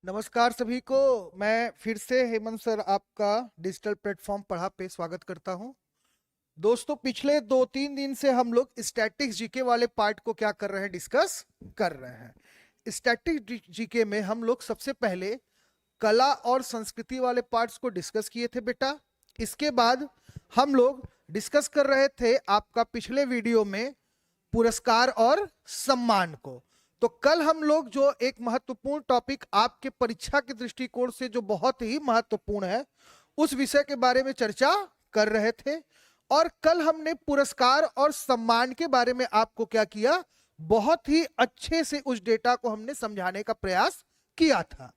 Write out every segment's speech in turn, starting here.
नमस्कार सभी को। मैं फिर से हेमंत सर आपका डिजिटल प्लेटफॉर्म पढ़ा पे स्वागत करता हूं। दोस्तों, पिछले 2-3 दिन से हम लोग स्टैटिक्स जीके वाले पार्ट को क्या कर रहे हैं, डिस्कस कर रहे हैं। स्टैटिक्स जीके में हम लोग सबसे पहले कला और संस्कृति वाले पार्ट्स को डिस्कस किए थे बेटा। इसके बाद हम लोग डिस्कस कर रहे थे आपका पिछले वीडियो में पुरस्कार और सम्मान को। तो कल हम लोग जो एक महत्वपूर्ण टॉपिक आपके परीक्षा के दृष्टिकोण से जो बहुत ही महत्वपूर्ण है उस विषय के बारे में चर्चा कर रहे थे। और कल हमने पुरस्कार और सम्मान के बारे में आपको क्या किया, बहुत ही अच्छे से उस डेटा को हमने समझाने का प्रयास किया था।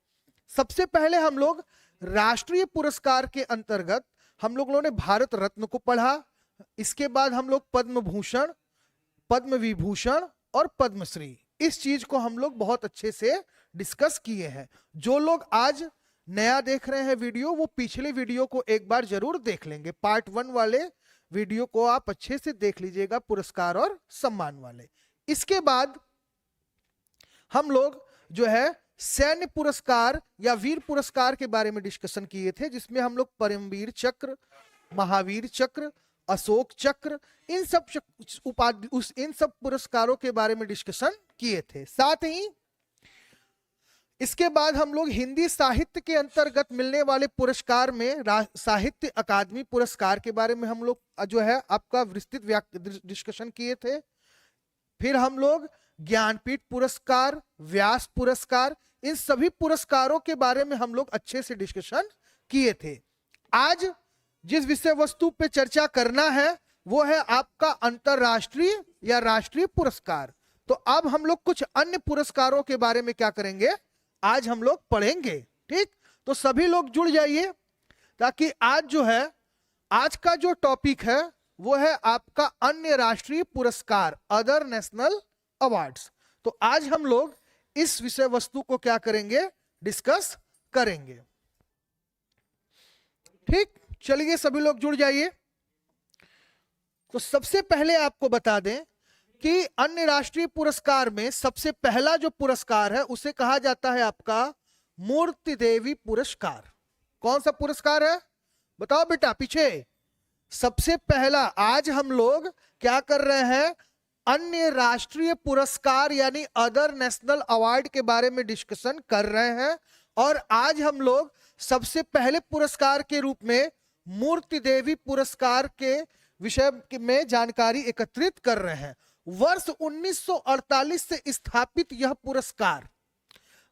सबसे पहले हम लोग राष्ट्रीय पुरस्कार के अंतर्गत हम लोगों ने भारत रत्न को पढ़ा। इसके बाद हम लोग पद्म भूषण, पद्म विभूषण और पद्मश्री, इस चीज को हम लोग बहुत अच्छे से डिस्कस किए हैं। जो लोग आज नया देख रहे हैं वीडियो, वो पिछले वीडियो को एक बार जरूर देख लेंगे। पार्ट 1 वाले वीडियो को आप अच्छे से देख लीजिएगा, पुरस्कार और सम्मान वाले। इसके बाद हम लोग जो है सैन्य पुरस्कार या वीर पुरस्कार के बारे में डिस्कशन किए थे, जिसमें हम लोग परमवीर चक्र, महावीर चक्र, अशोक चक्र, इन सब पुरस्कारों के बारे में डिस्कशन किए थे। साथ ही इसके बाद हम लोग हिंदी साहित्य के अंतर्गत मिलने वाले पुरस्कार में साहित्य अकादमी पुरस्कार के बारे में हम लोग जो है आपका विस्तृत डिस्कशन किए थे। फिर हम लोग ज्ञानपीठ पुरस्कार, व्यास पुरस्कार, इन सभी पुरस्कारों के बारे में हम लोग अच्छे से डिस्कशन किए थे। आज जिस विषय वस्तु पे चर्चा करना है वो है आपका अंतरराष्ट्रीय या राष्ट्रीय पुरस्कार। तो अब हम लोग कुछ अन्य पुरस्कारों के बारे में क्या करेंगे, आज हम लोग पढ़ेंगे। ठीक, तो सभी लोग जुड़ जाइए, ताकि आज जो है आज का जो टॉपिक है वो है आपका अन्य राष्ट्रीय पुरस्कार, अदर नेशनल अवार्ड्स। तो आज हम लोग इस विषय वस्तु को क्या करेंगे, डिस्कस करेंगे। ठीक, चलिए सभी लोग जुड़ जाइए। तो सबसे पहले आपको बता दें कि अन्य राष्ट्रीय पुरस्कार में सबसे पहला जो पुरस्कार है उसे कहा जाता है आपका मूर्ति देवी पुरस्कार। कौन सा पुरस्कार है, बताओ बेटा पीछे। सबसे पहला आज हम लोग क्या कर रहे हैं, अन्य राष्ट्रीय पुरस्कार यानी अदर नेशनल अवार्ड के बारे में डिस्कशन कर रहे हैं। और आज हम लोग सबसे पहले पुरस्कार के रूप में मूर्ति देवी पुरस्कार के विषय में जानकारी एकत्रित कर रहे हैं। वर्ष 1948 से स्थापित यह पुरस्कार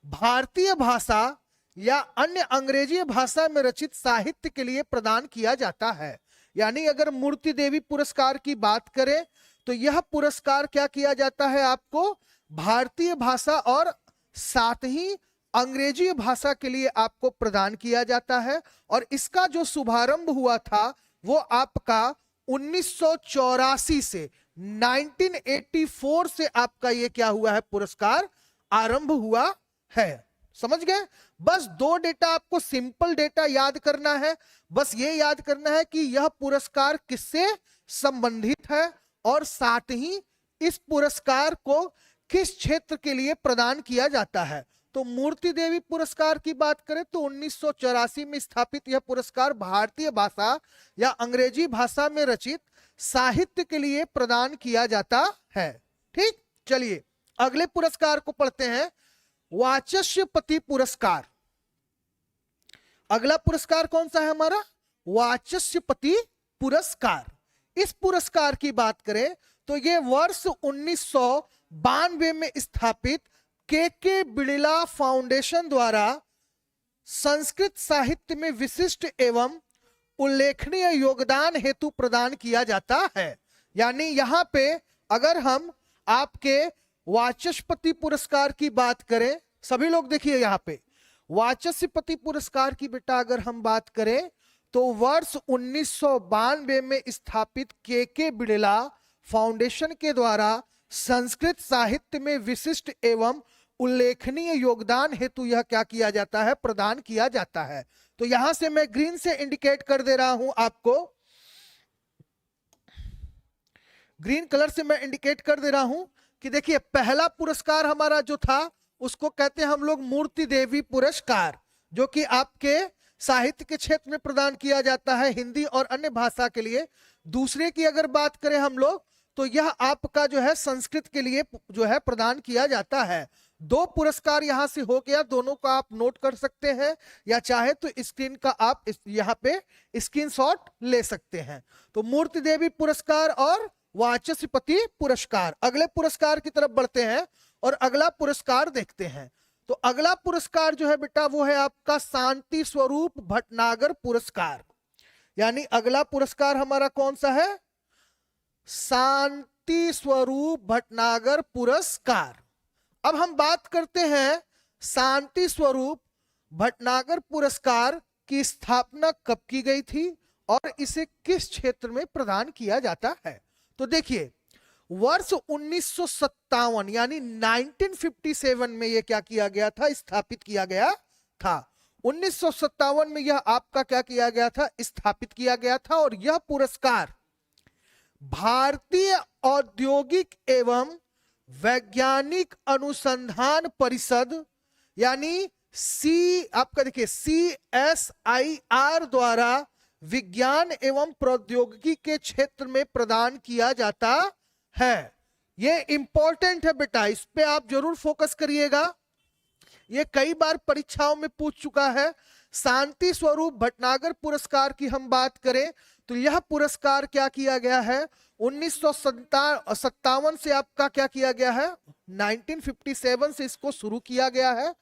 भारतीय भाषा या अन्य अंग्रेजी भाषा में रचित साहित्य के लिए प्रदान किया जाता है। यानी अगर मूर्ति देवी पुरस्कार की बात करें तो यह पुरस्कार क्या किया जाता है, आपको भारतीय भाषा और साथ ही अंग्रेजी भाषा के लिए आपको प्रदान किया जाता है। और इसका जो शुभारंभ हुआ था वो आपका 1984 से 1984 से आपका ये क्या हुआ है, पुरस्कार आरंभ हुआ है। समझ गए। बस दो डेटा आपको सिंपल डेटा याद करना है। बस ये याद करना है कि यह पुरस्कार किससे संबंधित है और साथ ही इस पुरस्कार को किस क्षेत्र के लिए प्रदान किया जाता है। तो मूर्ति देवी पुरस्कार की बात करें तो 1984 में स्थापित यह पुरस्कार भारतीय भाषा या अंग्रेजी भाषा में रचित साहित्य के लिए प्रदान किया जाता है। ठीक, चलिए अगले पुरस्कार को पढ़ते हैं, वाचस्पति पुरस्कार। अगला पुरस्कार कौन सा है हमारा, वाचस्पति पुरस्कार। इस पुरस्कार की बात करें तो यह वर्ष 1992 में स्थापित के बिड़ला फाउंडेशन द्वारा संस्कृत साहित्य में विशिष्ट एवं उल्लेखनीय योगदान हेतु प्रदान किया जाता है। यानी यहां पे अगर हम आपके वाचस्पति पुरस्कार की बात करें, सभी लोग देखिए यहां पे वाचस्पति पुरस्कार की बेटा अगर हम बात करें तो वर्ष 1992 में स्थापित के बिड़ला फाउंडेशन के द्वारा संस्कृत साहित्य में विशिष्ट एवं उल्लेखनीय योगदान हेतु यह क्या किया जाता है, प्रदान किया जाता है। तो यहां से मैं ग्रीन से इंडिकेट कर दे रहा हूं आपको, ग्रीन कलर से मैं इंडिकेट कर दे रहा हूं कि देखिए पहला पुरस्कार हमारा जो था उसको कहते हैं हम लोग मूर्ति देवी पुरस्कार, जो कि आपके साहित्य के क्षेत्र में प्रदान किया जाता है हिंदी और अन्य भाषा के लिए। दूसरे की अगर बात करें हम लोग तो यह आपका जो है संस्कृत के लिए जो है प्रदान किया जाता है। 2 पुरस्कार यहां से हो गया, दोनों का आप नोट कर सकते हैं या चाहे तो स्क्रीन का आप यहाँ पे स्क्रीनशॉट ले सकते हैं। तो मूर्ति देवी पुरस्कार और वाचस्पति पुरस्कार। अगले पुरस्कार की तरफ बढ़ते हैं और अगला पुरस्कार देखते हैं। तो अगला पुरस्कार जो है बेटा वो है आपका शांति स्वरूप भटनागर पुरस्कार। यानी अगला पुरस्कार हमारा कौन सा है? शांति स्वरूप भटनागर पुरस्कार। अब हम बात करते हैं शांति स्वरूप भटनागर पुरस्कार की स्थापना कब की गई थी और इसे किस क्षेत्र में प्रदान किया जाता है। तो देखिए वर्ष 1957 यानी 1957 में यह क्या किया गया था? स्थापित किया गया था। 1957 में यह आपका क्या किया गया था? स्थापित किया गया था। और यह पुरस्कार भारतीय औद्योगिक एवं वैज्ञानिक अनुसंधान परिषद यानी आपका देखिए CSIR द्वारा विज्ञान एवं प्रौद्योगिकी के क्षेत्र में प्रदान किया जाता है। ये इंपॉर्टेंट है बेटा, इस पे आप जरूर फोकस करिएगा। ये कई बार परीक्षाओं में पूछ चुका है। शांति स्वरूप भटनागर पुरस्कार की हम बात करें तो यह पुरस्कार क्या किया गया है? 1957 से आपका क्या किया गया है? 1957 से इसको शुरू किया गया है।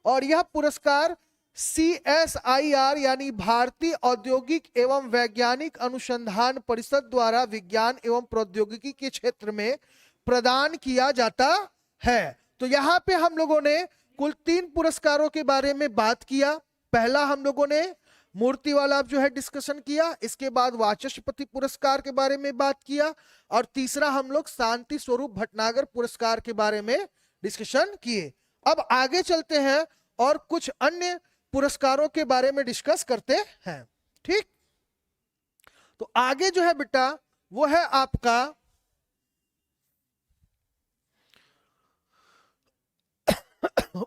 और यह पुरस्कार CSIR यानी भारतीय औद्योगिक एवं वैज्ञानिक अनुसंधान परिषद द्वारा विज्ञान एवं प्रौद्योगिकी के क्षेत्र में प्रदान किया जाता है। तो यहाँ पे हम लोगों ने कुल 3 पुरस्कारों के बारे में बात किया। पहला हम लोगों ने मूर्ति वाला जो है डिस्कशन किया, इसके बाद वाचस्पति पुरस्कार के बारे में बात किया और तीसरा हम लोग शांति स्वरूप भटनागर पुरस्कार के बारे में डिस्कशन किए। अब आगे चलते हैं और कुछ अन्य पुरस्कारों के बारे में डिस्कस करते हैं। ठीक, तो आगे जो है बेटा वो है आपका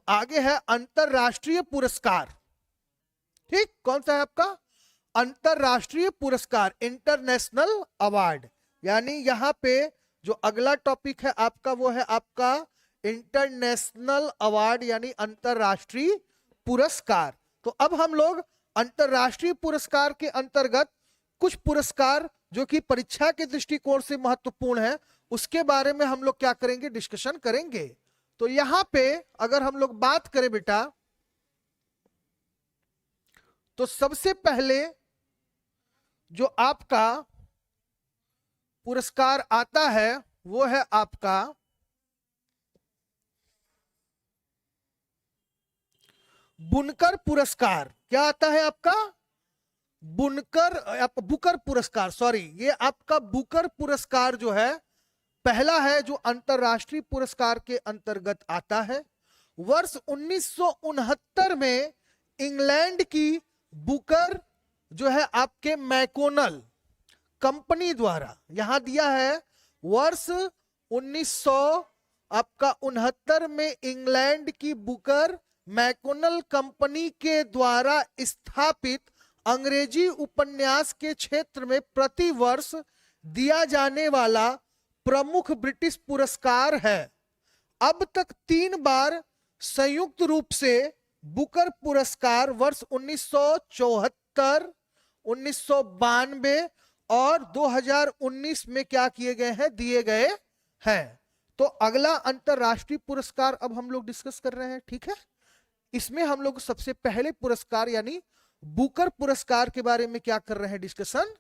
आगे है अंतरराष्ट्रीय पुरस्कार। ठीक, कौन सा है आपका? अंतरराष्ट्रीय पुरस्कार, इंटरनेशनल अवार्ड। यानी यहां पे जो अगला टॉपिक है आपका वो है आपका इंटरनेशनल अवार्ड यानी अंतरराष्ट्रीय पुरस्कार। तो अब हम लोग अंतरराष्ट्रीय पुरस्कार के अंतर्गत कुछ पुरस्कार जो कि परीक्षा के दृष्टिकोण से महत्वपूर्ण है उसके बारे में हम लोग क्या करेंगे? डिस्कशन करेंगे। तो यहां पे अगर हम लोग बात करें बेटा तो सबसे पहले जो आपका पुरस्कार आता है वो है आपका बुनकर पुरस्कार। क्या आता है आपका? बुकर पुरस्कार, सॉरी, ये आपका बुकर पुरस्कार जो है पहला है जो अंतरराष्ट्रीय पुरस्कार के अंतर्गत आता है। वर्ष 1969 में इंग्लैंड की बुकर जो है आपके मैकोनल कंपनी द्वारा यहां दिया है। वर्ष 1969 में इंग्लैंड की बुकर मैकोनल कंपनी के द्वारा स्थापित अंग्रेजी उपन्यास के क्षेत्र में प्रति वर्ष दिया जाने वाला प्रमुख ब्रिटिश पुरस्कार है। अब तक 3 बार संयुक्त रूप से बुकर पुरस्कार वर्ष 1974, 1992 और 2019 में क्या किए गए हैं? दिए गए हैं। तो अगला अंतरराष्ट्रीय पुरस्कार अब हम लोग डिस्कस कर रहे हैं। ठीक है, इसमें हम लोग सबसे पहले पुरस्कार यानी बुकर पुरस्कार के बारे में क्या कर रहे हैं? डिस्कशन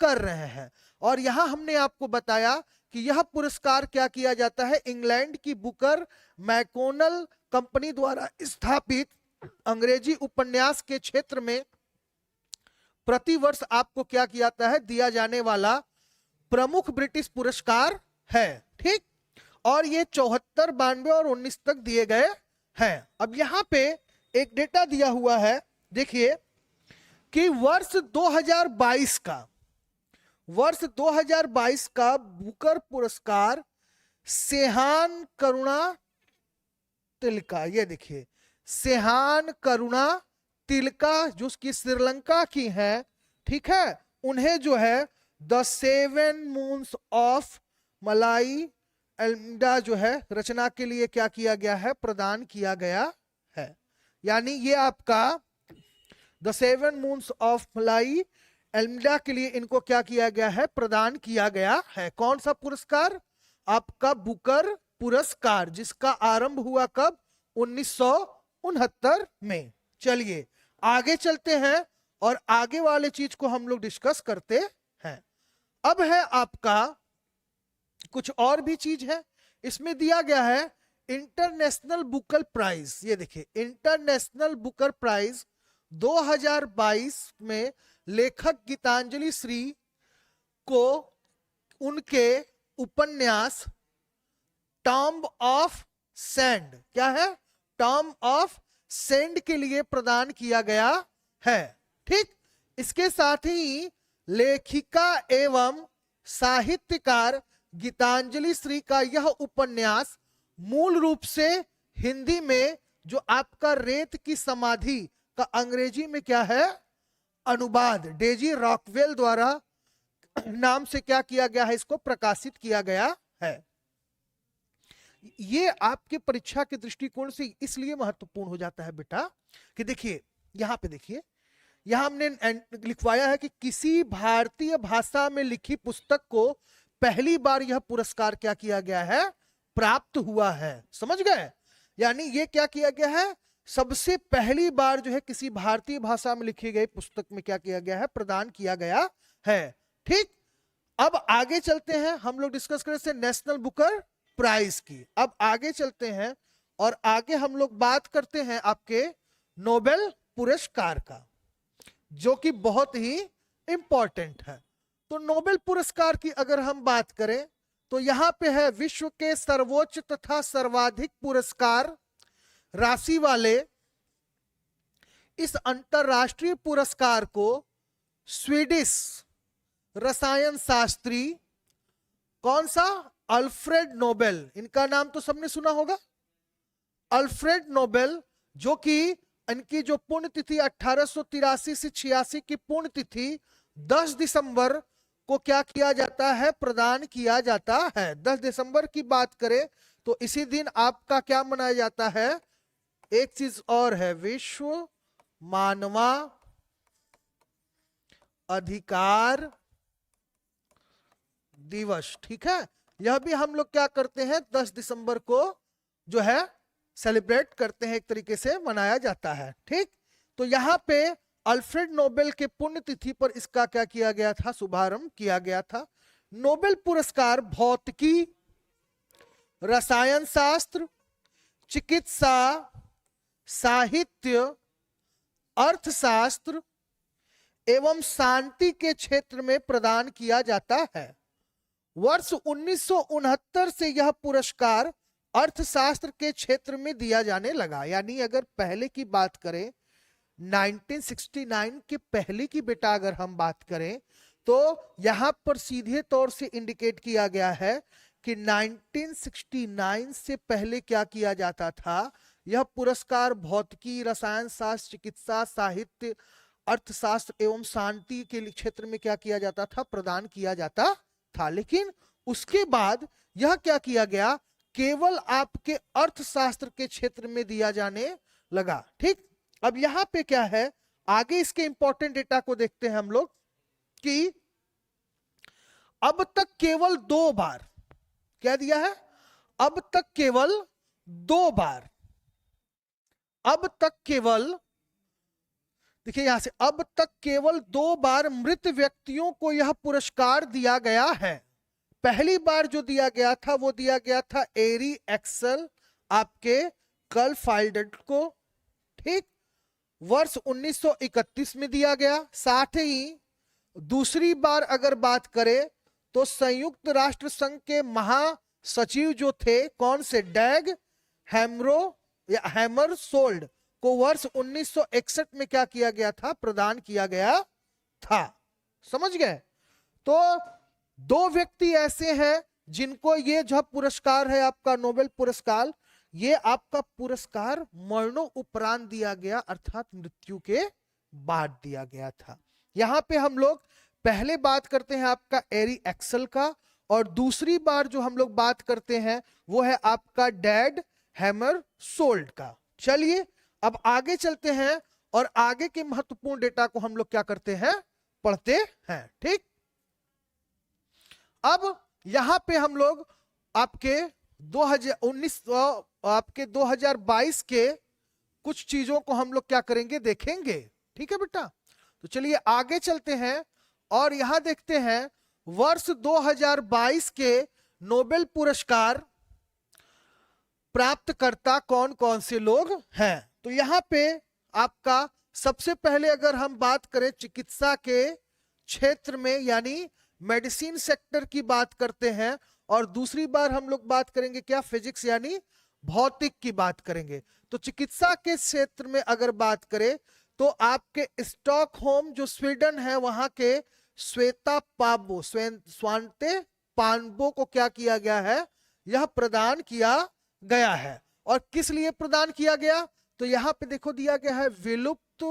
कर रहे हैं। और यहां हमने आपको बताया कि यह पुरस्कार क्या किया जाता है? इंग्लैंड की बुकर मैकोनल कंपनी द्वारा स्थापित अंग्रेजी उपन्यास के क्षेत्र में प्रति वर्ष आपको क्या किया जाता है? दिया जाने वाला प्रमुख ब्रिटिश पुरस्कार है। ठीक, और ये 74, 92 और 19 तक दिए गए हैं। अब यहां पे एक डेटा दिया हुआ है, देखिए कि वर्ष 2022 का बुकर पुरस्कार सेहान करुणा तिलका, ये देखिए सेहान करुणा तिलका जो कि श्रीलंका की है, ठीक है, उन्हें जो है द 7 मून्स ऑफ मलाई एल्मिडा जो है रचना के लिए क्या किया गया है, प्रदान किया गया है। यानी ये आपका द 7 मून्स ऑफ मलाई एल्मिडा के लिए इनको क्या किया गया है, प्रदान किया गया है। कौन सा पुरस्कार? आपका बुकर पुरस्कार, जिसका आरंभ हुआ कब? 1969 में। चलिए आगे चलते हैं और आगे वाले चीज को हम लोग डिस्कस करते हैं। अब है आपका कुछ और भी चीज है, इसमें दिया गया है इंटरनेशनल बुकर प्राइज। ये देखिए इंटरनेशनल बुकर प्राइज 2022 में लेखक गीतांजलि श्री को उनके उपन्यास टॉम्ब ऑफ सैंड, क्या है, टॉम्ब ऑफ सैंड के लिए प्रदान किया गया है। ठीक, इसके साथ ही लेखिका एवं साहित्यकार गीतांजलि श्री का यह उपन्यास मूल रूप से हिंदी में जो आपका रेत की समाधि का अंग्रेजी में क्या है, अनुवाद डेजी रॉकवेल द्वारा नाम से क्या किया गया है, इसको प्रकाशित किया गया है। ये आपके परीक्षा के दृष्टिकोण से इसलिए महत्वपूर्ण हो जाता है बेटा कि देखिए यहां पे देखिए, यहां हमने लिखवाया है कि किसी भारतीय भाषा में लिखी पुस्तक को पहली बार यह पुरस्कार क्या किया गया है, प्राप्त हुआ है। समझ गए? यानी ये क्या किया गया है, सबसे पहली बार जो है किसी भारतीय भाषा में लिखी गई पुस्तक में क्या किया गया है, प्रदान किया गया है। ठीक, अब आगे चलते हैं, हम लोग डिस्कस करें से नेशनल बुकर प्राइज की। अब आगे चलते हैं और आगे हम लोग बात करते हैं आपके नोबेल पुरस्कार का, जो कि बहुत ही इंपॉर्टेंट है। तो नोबेल पुरस्कार की अगर हम बात करें तो यहां पे है विश्व के सर्वोच्च तथा सर्वाधिक पुरस्कार राशि वाले इस अंतरराष्ट्रीय पुरस्कार को स्वीडिश रसायन शास्त्री कौन सा, अल्फ्रेड नोबेल, इनका नाम तो सबने सुना होगा, अल्फ्रेड नोबेल, जो कि इनकी जो पुण्यतिथि 1883 से 86 की पुण्यतिथि 10 दिसंबर को क्या किया जाता है, प्रदान किया जाता है। 10 दिसंबर की बात करें तो इसी दिन आपका क्या मनाया जाता है, एक चीज और है, विश्व मानवा अधिकार दिवस। ठीक है, यह भी हम लोग क्या करते हैं, 10 दिसंबर को जो है सेलिब्रेट करते हैं, एक तरीके से मनाया जाता है। ठीक, तो यहां पे अल्फ्रेड नोबेल के पुण्यतिथि पर इसका क्या किया गया था, शुभारंभ किया गया था। नोबेल पुरस्कार भौतिकी, रसायन शास्त्र, चिकित्सा, साहित्य, अर्थशास्त्र एवं शांति के क्षेत्र में प्रदान किया जाता है। वर्ष 1969 से यह पुरस्कार अर्थशास्त्र के क्षेत्र में दिया जाने लगा। यानी अगर पहले की बात करें 1969 के पहले की बेटा अगर हम बात करें तो यहां पर सीधे तौर से इंडिकेट किया गया है कि 1969 से पहले क्या किया जाता था, यह पुरस्कार भौतिकी, रसायन शास्त्र, चिकित्सा, साहित्य, अर्थशास्त्र एवं शांति के क्षेत्र में क्या किया जाता था, प्रदान किया जाता था। लेकिन उसके बाद यह क्या किया गया, केवल आपके अर्थशास्त्र के क्षेत्र में दिया जाने लगा। ठीक, अब यहां पे क्या है, आगे इसके इंपॉर्टेंट डेटा को देखते हैं हम लोग कि अब तक केवल 2 बार क्या दिया है, अब तक केवल 2 बार, अब तक केवल देखिए यहां से, अब तक केवल 2 बार मृत व्यक्तियों को यह पुरस्कार दिया गया है। पहली बार जो दिया गया था वो दिया गया था एरी एक्सल आपके कर्ल फाइल्ड को। ठीक, वर्ष 1931 में दिया गया। साथ ही दूसरी बार अगर बात करें तो संयुक्त राष्ट्र संघ के महासचिव जो थे, कौन से, डैग हैमरशोल्ड को वर्ष 1961 में क्या किया गया था, प्रदान किया गया था। समझ गए? तो 2 व्यक्ति ऐसे हैं जिनको ये जो पुरस्कार है आपका नोबेल पुरस्कार ये आपका पुरस्कार मरणोपरांत दिया गया, अर्थात मृत्यु के बाद दिया गया था। यहां पे हम लोग पहले बात करते हैं आपका एरी एक्सल का, और दूसरी बार जो हम लोग बात करते हैं वो है आपका डैड हैमर सोल्ड का। चलिए अब आगे चलते हैं और आगे के महत्वपूर्ण डेटा को हम लोग क्या करते हैं, पढ़ते हैं। ठीक, अब यहां पे हम लोग आपके 2022 के कुछ चीजों को हम लोग क्या करेंगे, देखेंगे। ठीक है बेटा, तो चलिए आगे चलते हैं और यहां देखते हैं वर्ष 2022 के नोबेल पुरस्कार प्राप्तकर्ता कौन कौन से लोग हैं। तो यहां पे आपका सबसे पहले अगर हम बात करें चिकित्सा के क्षेत्र में, यानी मेडिसिन सेक्टर की बात करते हैं, और दूसरी बार हम लोग बात करेंगे क्या, फिजिक्स यानी भौतिक की बात करेंगे। तो चिकित्सा के क्षेत्र में अगर बात करें तो आपके स्टॉकहोम जो स्वीडन है वहां के श्वेता पाबो स्वांते पानबो को क्या किया गया है, यह प्रदान किया गया है। और किस लिए प्रदान किया गया, तो यहां पे देखो दिया गया है विलुप्त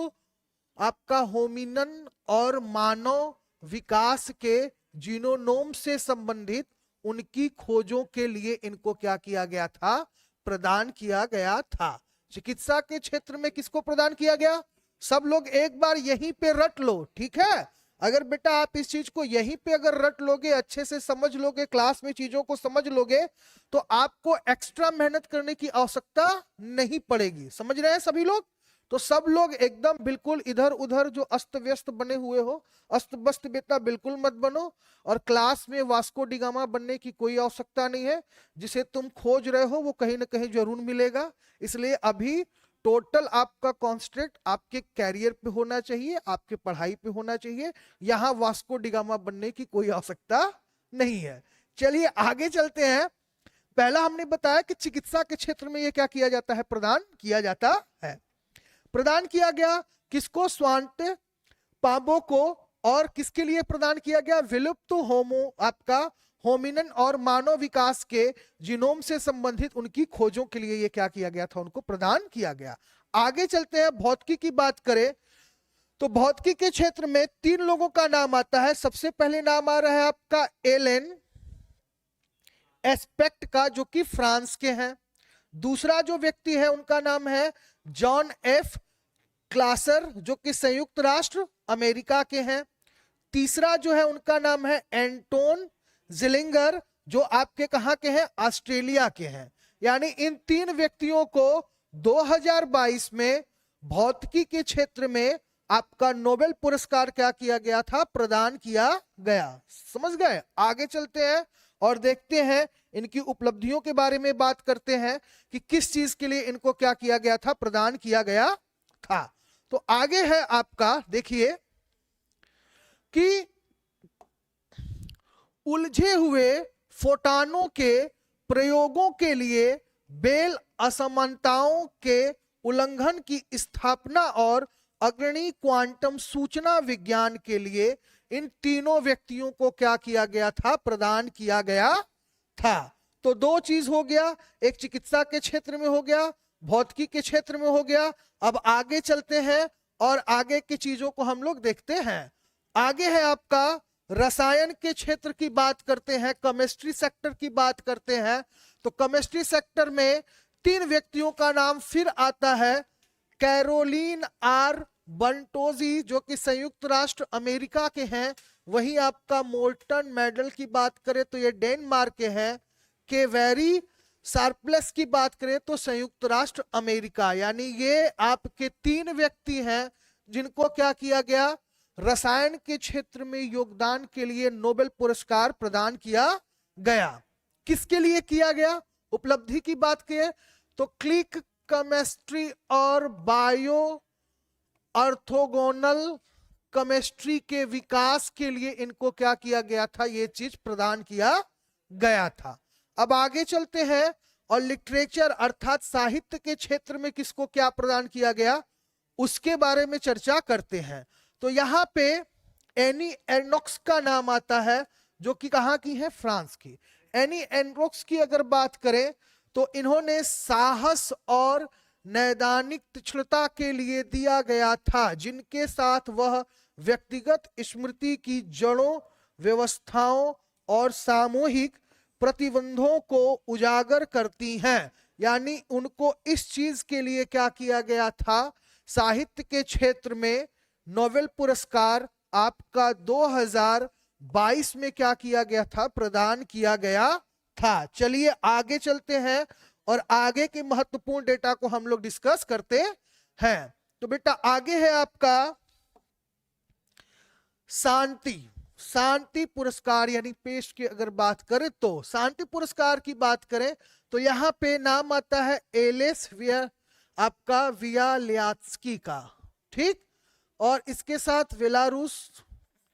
आपका होमिनन और मानव विकास के जीनोम से संबंधित उनकी खोजों के लिए इनको क्या किया गया था, प्रदान किया गया था। चिकित्सा के क्षेत्र में किसको प्रदान किया गया, सब लोग एक बार यहीं पे रट लो। ठीक है, अगर बेटा आप इस चीज को यहीं पे अगर रट लोगे, अच्छे से समझ लोगे, क्लास में चीजों को समझ लोगे, तो आपको एक्स्ट्रा मेहनत करने की आवश्यकता नहीं पड़ेगी। समझ रहे हैं सभी लोग। तो सब लोग एकदम बिल्कुल इधर उधर जो अस्त व्यस्त बने हुए हो, अस्त व्यस्त बेटा बिल्कुल मत बनो। और क्लास में वास्को डिगामा बनने की कोई आवश्यकता नहीं है। जिसे तुम खोज रहे हो वो कहीं ना कहीं जरूर मिलेगा। इसलिए अभी टोटल आपका कॉन्सेंट्रेट आपके कैरियर पे होना चाहिए, आपके पढ़ाई पे होना चाहिए। यहां वास्को डिगामा बनने की कोई आवश्यकता नहीं है। चलिए आगे चलते हैं। पहला हमने बताया कि चिकित्सा के क्षेत्र में यह क्या किया जाता है, प्रदान किया जाता है। प्रदान किया गया किसको, स्वांते पाबो को। और किसके लिए प्रदान किया गया, विलुप्त होमो आपका होमिनन और मानव विकास के जीनोम से संबंधित उनकी खोजों के लिए ये क्या किया गया था, उनको प्रदान किया गया। आगे चलते हैं, भौतिकी की बात करें तो भौतिकी के क्षेत्र में 3 लोगों का नाम आता है। सबसे पहले नाम आ रहा है आपका एलेन एस्पेक्ट का, जो कि फ्रांस के हैं। दूसरा जो व्यक्ति है उनका नाम है जॉन एफ क्लासर, जो कि संयुक्त राष्ट्र अमेरिका के हैं। तीसरा जो है उनका नाम है एंटोन जिलिंगर, जो आपके कहां के हैं, ऑस्ट्रेलिया के हैं। यानी इन 3 व्यक्तियों को 2022 में भौतिकी के क्षेत्र में आपका नोबेल पुरस्कार क्या किया गया था, प्रदान किया गया। समझ गए। आगे चलते हैं और देखते हैं इनकी उपलब्धियों के बारे में बात करते हैं कि किस चीज के लिए इनको क्या किया गया था, प्रदान किया गया था। तो आगे है आपका, देखिए कि उलझे हुए फोटॉनों के प्रयोगों के लिए बेल असमानताओं के उल्लंघन की स्थापना और अग्रणी क्वांटम सूचना विज्ञान के लिए इन तीनों व्यक्तियों को क्या किया गया था, प्रदान किया गया था। तो 2 चीज हो गया, एक चिकित्सा के क्षेत्र में हो गया, भौतिकी के क्षेत्र में हो गया। अब आगे चलते हैं और आगे की चीजों को हम लोग देखते हैं। आगे है आपका रसायन के क्षेत्र की बात करते हैं, केमिस्ट्री सेक्टर की बात करते हैं। तो केमिस्ट्री सेक्टर में 3 व्यक्तियों का नाम फिर आता है। कैरोलीन आर बंटोजी, जो कि संयुक्त राष्ट्र अमेरिका के हैं। वहीं आपका मोल्टन मेडल की बात करें तो ये डेनमार्क के हैं। केवेरी शार्पलेस की बात करें तो संयुक्त राष्ट्र अमेरिका। यानी ये आपके 3 व्यक्ति हैं जिनको क्या किया गया, रसायन के क्षेत्र में योगदान के लिए नोबेल पुरस्कार प्रदान किया गया। किसके लिए किया गया, उपलब्धि की बात करें तो क्लिक केमिस्ट्री और बायो ऑर्थोगोनल केमिस्ट्री के विकास के लिए इनको क्या किया गया था, ये चीज प्रदान किया गया था। अब आगे चलते हैं और लिटरेचर अर्थात साहित्य के क्षेत्र में किसको क्या प्रदान किया गया, उसके बारे में चर्चा करते हैं। तो यहां पे एनी एनॉक्स का नाम आता है, जो कि कहां की है, फ्रांस की। एनी एनॉक्स की अगर बात करें तो इन्होंने साहस और नैदानिक तीक्ष्णता के लिए दिया गया था, जिनके साथ वह व्यक्तिगत स्मृति की जड़ों, व्यवस्थाओं और सामूहिक प्रतिबंधों को उजागर करती हैं। यानी उनको इस चीज के लिए क्या किया गया था, साहित्य के क्षेत्र में नोबेल पुरस्कार आपका 2022 में क्या किया गया था, प्रदान किया गया था। चलिए आगे चलते हैं और आगे के महत्वपूर्ण डेटा को हम लोग डिस्कस करते हैं। तो बेटा आगे है आपका शांति पुरस्कार, यानी पेश की अगर बात करें तो शांति पुरस्कार की बात करें तो यहाँ पे नाम आता है एलेस आपका वियाल्यात्स्की का, ठीक। और इसके साथ बेलारूस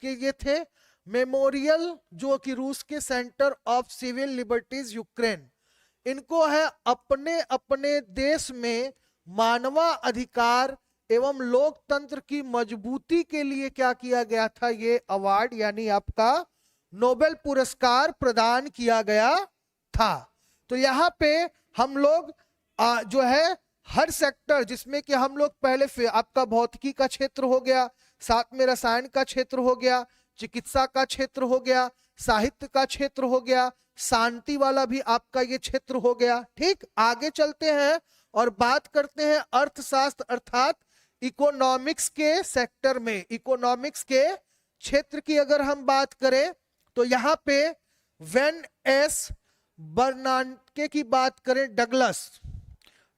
के ये थे मेमोरियल, जो कि रूस के centre of civil liberties Ukraine. इनको है अपने अपने देश में मानवाधिकार एवं लोकतंत्र की मजबूती के लिए क्या किया गया था, ये अवार्ड यानी आपका नोबेल पुरस्कार प्रदान किया गया था। तो यहाँ पे हम लोग जो है हर सेक्टर, जिसमें कि हम लोग पहले आपका भौतिकी का क्षेत्र हो गया, साथ में रसायन का क्षेत्र हो गया, चिकित्सा का क्षेत्र हो गया, साहित्य का क्षेत्र हो गया, शांति वाला भी आपका ये क्षेत्र हो गया, ठीक। आगे चलते हैं और बात करते हैं अर्थशास्त्र अर्थात इकोनॉमिक्स के सेक्टर में। इकोनॉमिक्स के क्षेत्र की अगर हम बात करें तो यहाँ पे वेन एस बर्नांके की बात करें, डगलस,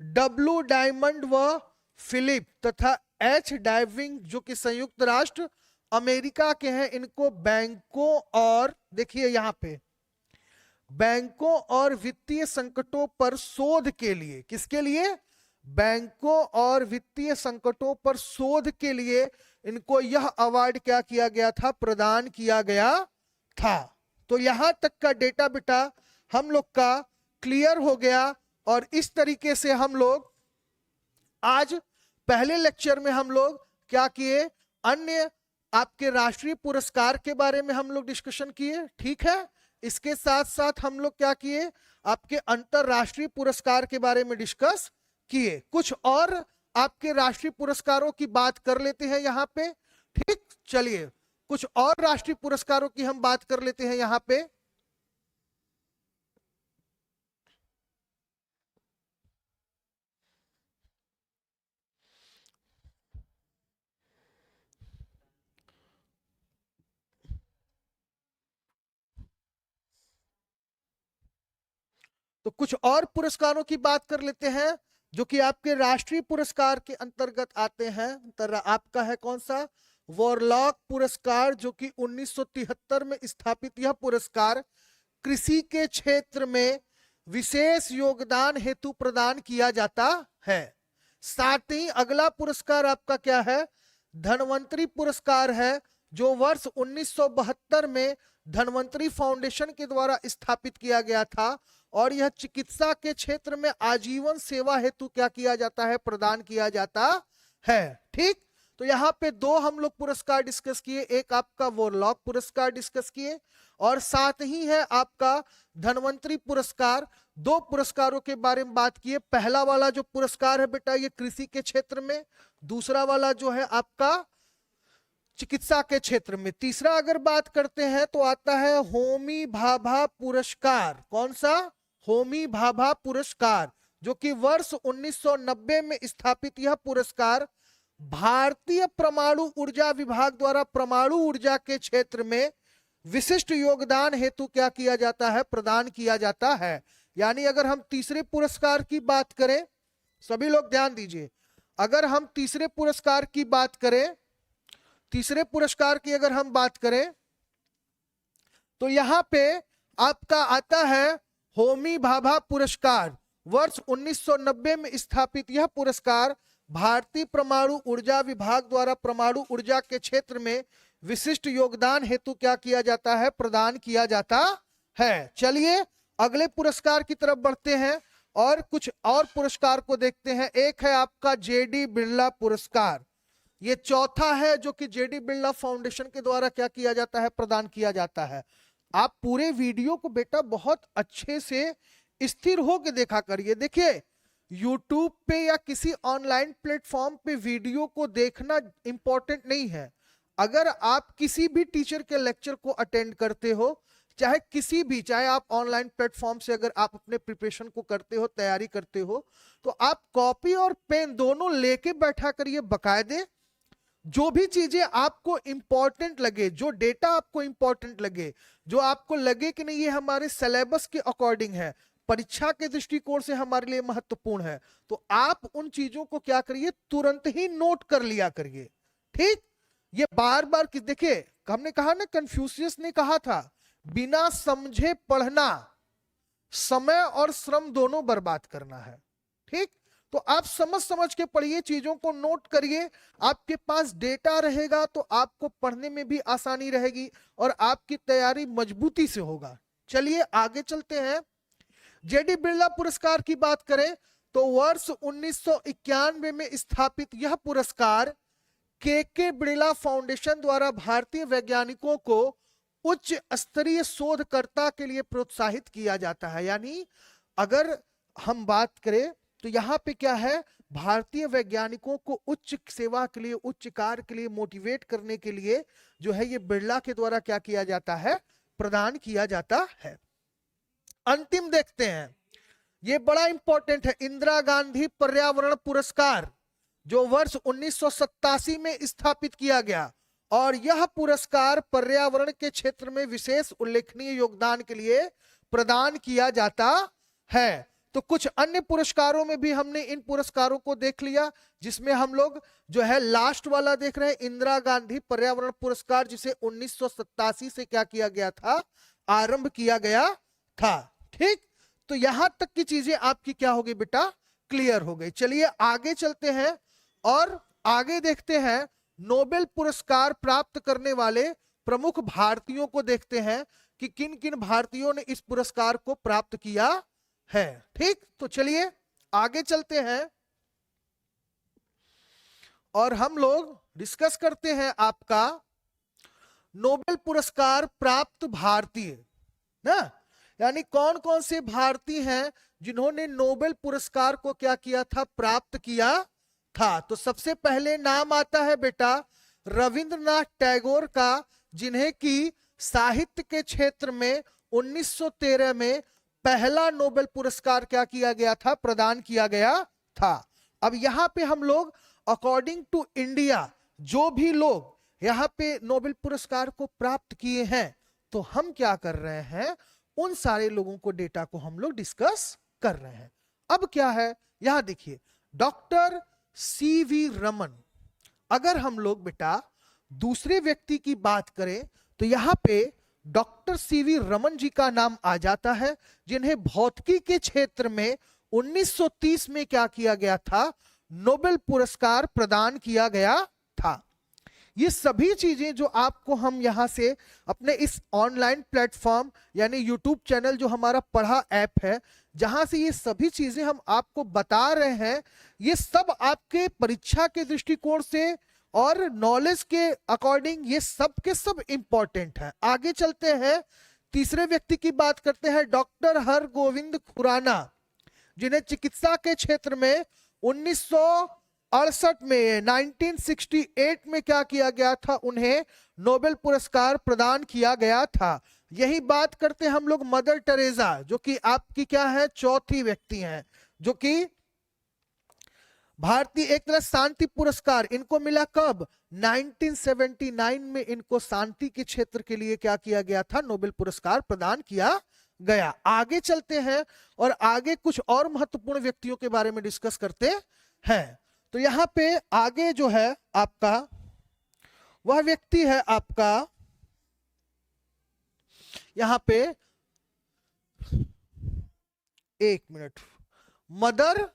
डब्ल्यू डायमंड व फिलिप तथा एच डाइविंग, जो कि संयुक्त राष्ट्र अमेरिका के हैं, इनको बैंकों और देखिए यहाँ पे बैंकों और वित्तीय संकटों पर शोध के लिए, किसके लिए, बैंकों और वित्तीय संकटों पर शोध के लिए इनको यह अवार्ड क्या किया गया था, प्रदान किया गया था। तो यहां तक का डेटा बेटा हम लोग का क्लियर हो गया और इस तरीके से हम लोग आज पहले लेक्चर में हम लोग क्या किए, अन्य आपके राष्ट्रीय पुरस्कार के बारे में हम लोग डिस्कशन किए, ठीक है। इसके साथ साथ हम लोग क्या किए, आपके अंतरराष्ट्रीय पुरस्कार के बारे में डिस्कस किए। कुछ और आपके राष्ट्रीय पुरस्कारों की बात कर लेते हैं यहाँ पे, ठीक। चलिए कुछ और राष्ट्रीय पुरस्कारों की हम बात कर लेते हैं यहाँ पे। तो कुछ और पुरस्कारों की बात कर लेते हैं जो कि आपके राष्ट्रीय पुरस्कार के अंतर्गत आते हैं। आपका है कौन सा, वॉरलॉक पुरस्कार, जो कि 1973 में स्थापित यह पुरस्कार कृषि के क्षेत्र में विशेष योगदान हेतु प्रदान किया जाता है। साथ ही अगला पुरस्कार आपका क्या है, धन्वंतरी पुरस्कार है, जो वर्ष 1972 में धन्वंतरी फाउंडेशन के द्वारा स्थापित किया गया था और यह चिकित्सा के क्षेत्र में आजीवन सेवा हेतु क्या किया जाता है, प्रदान किया जाता है, ठीक। तो यहाँ पे दो हम लोग पुरस्कार डिस्कस किए, एक आपका वॉरलॉक पुरस्कार डिस्कस किए और साथ ही है आपका धन्वंतरी पुरस्कार। दो पुरस्कारों के बारे में बात किए। पहला वाला जो पुरस्कार है बेटा ये कृषि के क्षेत्र में, दूसरा वाला जो है आपका चिकित्सा के क्षेत्र में। तीसरा अगर बात करते हैं तो आता है होमी भाभा पुरस्कार। कौन सा, होमी भाभा पुरस्कार, जो कि वर्ष 1990 में स्थापित यह पुरस्कार भारतीय परमाणु ऊर्जा विभाग द्वारा परमाणु ऊर्जा के क्षेत्र में विशिष्ट योगदान हेतु क्या किया जाता है, प्रदान किया जाता है। यानी अगर हम तीसरे पुरस्कार की बात करें, सभी लोग ध्यान दीजिए, अगर हम तीसरे पुरस्कार की बात करें, तीसरे पुरस्कार की अगर हम बात करें तो यहां पे आपका आता है होमी भाभा पुरस्कार। वर्ष 1990 में स्थापित यह पुरस्कार भारतीय परमाणु ऊर्जा विभाग द्वारा परमाणु ऊर्जा के क्षेत्र में विशिष्ट योगदान हेतु क्या किया जाता है, प्रदान किया जाता है। चलिए अगले पुरस्कार की तरफ बढ़ते हैं और कुछ और पुरस्कार को देखते हैं। एक है आपका जेडी बिरला पुरस्कार, ये चौथा है जो कि जेडी बिरला फाउंडेशन के द्वारा क्या किया जाता है, प्रदान किया जाता है। आप पूरे वीडियो को बेटा बहुत अच्छे से स्थिर होके देखा करिए। देखिए YouTube पे या किसी ऑनलाइन प्लेटफॉर्म पे वीडियो को देखना इंपॉर्टेंट नहीं है। अगर आप किसी भी टीचर के लेक्चर को अटेंड करते हो, चाहे किसी भी, चाहे आप ऑनलाइन प्लेटफॉर्म से अगर आप अपने प्रिपरेशन को करते हो, तैयारी करते हो, तो आप कॉपी और पेन दोनों लेके बैठा करिए बाकायदे। जो भी चीजें आपको इंपॉर्टेंट लगे, जो डेटा आपको इंपॉर्टेंट लगे, जो आपको लगे कि नहीं ये हमारे सिलेबस के अकॉर्डिंग है, परीक्षा के दृष्टिकोण से हमारे लिए महत्वपूर्ण है, तो आप उन चीजों को क्या करिए, तुरंत ही नोट कर लिया करिए। ठीक, ये बार बार कि देखिए हमने कहा ना, कन्फ्यूशियस ने कहा था बिना समझे पढ़ना समय और श्रम दोनों बर्बाद करना है। ठीक, तो आप समझ समझ के पढ़िए, चीजों को नोट करिए। आपके पास डेटा रहेगा तो आपको पढ़ने में भी आसानी रहेगी और आपकी तैयारी मजबूती से होगा। चलिए आगे चलते हैं। जेडी बिरला पुरस्कार की बात करें तो वर्ष 1991 में स्थापित यह पुरस्कार के बिरला फाउंडेशन द्वारा भारतीय वैज्ञानिकों को उच्च स्तरीय शोधकर्ता के लिए प्रोत्साहित किया जाता है। यानी अगर हम बात करें तो यहाँ पे क्या है, भारतीय वैज्ञानिकों को उच्च सेवा के लिए, उच्च कार्य के लिए मोटिवेट करने के लिए जो है ये बिरला के द्वारा क्या किया जाता है, प्रदान किया जाता है। अंतिम देखते हैं, ये बड़ा इंपॉर्टेंट है, इंदिरा गांधी पर्यावरण पुरस्कार जो वर्ष 1987 में स्थापित किया गया, और यह पुरस्कार पर्यावरण के क्षेत्र में विशेष उल्लेखनीय योगदान के लिए प्रदान किया जाता है। तो कुछ अन्य पुरस्कारों में भी हमने इन पुरस्कारों को देख लिया, जिसमें हम लोग जो है लास्ट वाला देख रहे हैं, इंदिरा गांधी पर्यावरण पुरस्कार, जिसे 1987 से क्या किया गया था, आरंभ किया गया था। ठीक, तो यहां तक की चीजें आपकी क्या हो गई बेटा, क्लियर हो गई। चलिए आगे चलते हैं और आगे देखते हैं नोबेल पुरस्कार प्राप्त करने वाले प्रमुख भारतीयों को देखते हैं कि किन किन भारतीयों ने इस पुरस्कार को प्राप्त किया है। ठीक, तो चलिए आगे चलते हैं और हम लोग डिस्कस करते हैं आपका नोबेल पुरस्कार प्राप्त भारतीय ना, यानी कौन कौन से भारतीय हैं जिन्होंने नोबेल पुरस्कार को क्या किया था, प्राप्त किया था। तो सबसे पहले नाम आता है बेटा रविंद्रनाथ टैगोर का, जिन्हें की साहित्य के क्षेत्र में 1913 में पहला नोबेल पुरस्कार क्या किया गया था, प्रदान किया गया था। अब यहां पे हम लोग अकॉर्डिंग टू इंडिया जो भी लोग यहाँ पे नोबेल पुरस्कार को प्राप्त किए हैं, तो हम क्या कर रहे हैं, उन सारे लोगों को, डेटा को हम लोग डिस्कस कर रहे हैं। अब क्या है, यहां देखिए डॉक्टर सीवी रमन। अगर हम लोग बेटा दूसरे व्यक्ति की बात करें तो यहां पे डॉक्टर सीवी रमन जी का नाम आ जाता है, जिन्हें भौतिकी के क्षेत्र में 1930 में क्या किया गया था, नोबेल पुरस्कार प्रदान किया गया था। ये सभी चीजें जो आपको हम यहां से अपने इस ऑनलाइन प्लेटफॉर्म यानी यूट्यूब चैनल जो हमारा पढ़ा ऐप है, जहां से ये सभी चीजें हम आपको बता रहे हैं, ये सब आपके परीक्षा के दृष्टिकोण से और नॉलेज के अकॉर्डिंग ये सब के सब इंपॉर्टेंट है। आगे चलते हैं, तीसरे व्यक्ति की बात करते हैं, डॉक्टर हरगोविंद खुराना, जिन्हें चिकित्सा के क्षेत्र में 1968 में 1968 में क्या किया गया था, उन्हें नोबेल पुरस्कार प्रदान किया गया था। यही बात करते हैं हम लोग मदर टेरेसा, जो कि आपकी क्या है, चौथी व्यक्ति हैं, जो कि भारतीय एक तरह शांति पुरस्कार इनको मिला कब, 1979 में इनको शांति के क्षेत्र के लिए क्या किया गया था, नोबेल पुरस्कार प्रदान किया गया। आगे चलते हैं और आगे कुछ और महत्वपूर्ण व्यक्तियों के बारे में डिस्कस करते हैं। तो यहां पे आगे जो है आपका वह व्यक्ति है आपका, यहां पे एक मिनट, मदर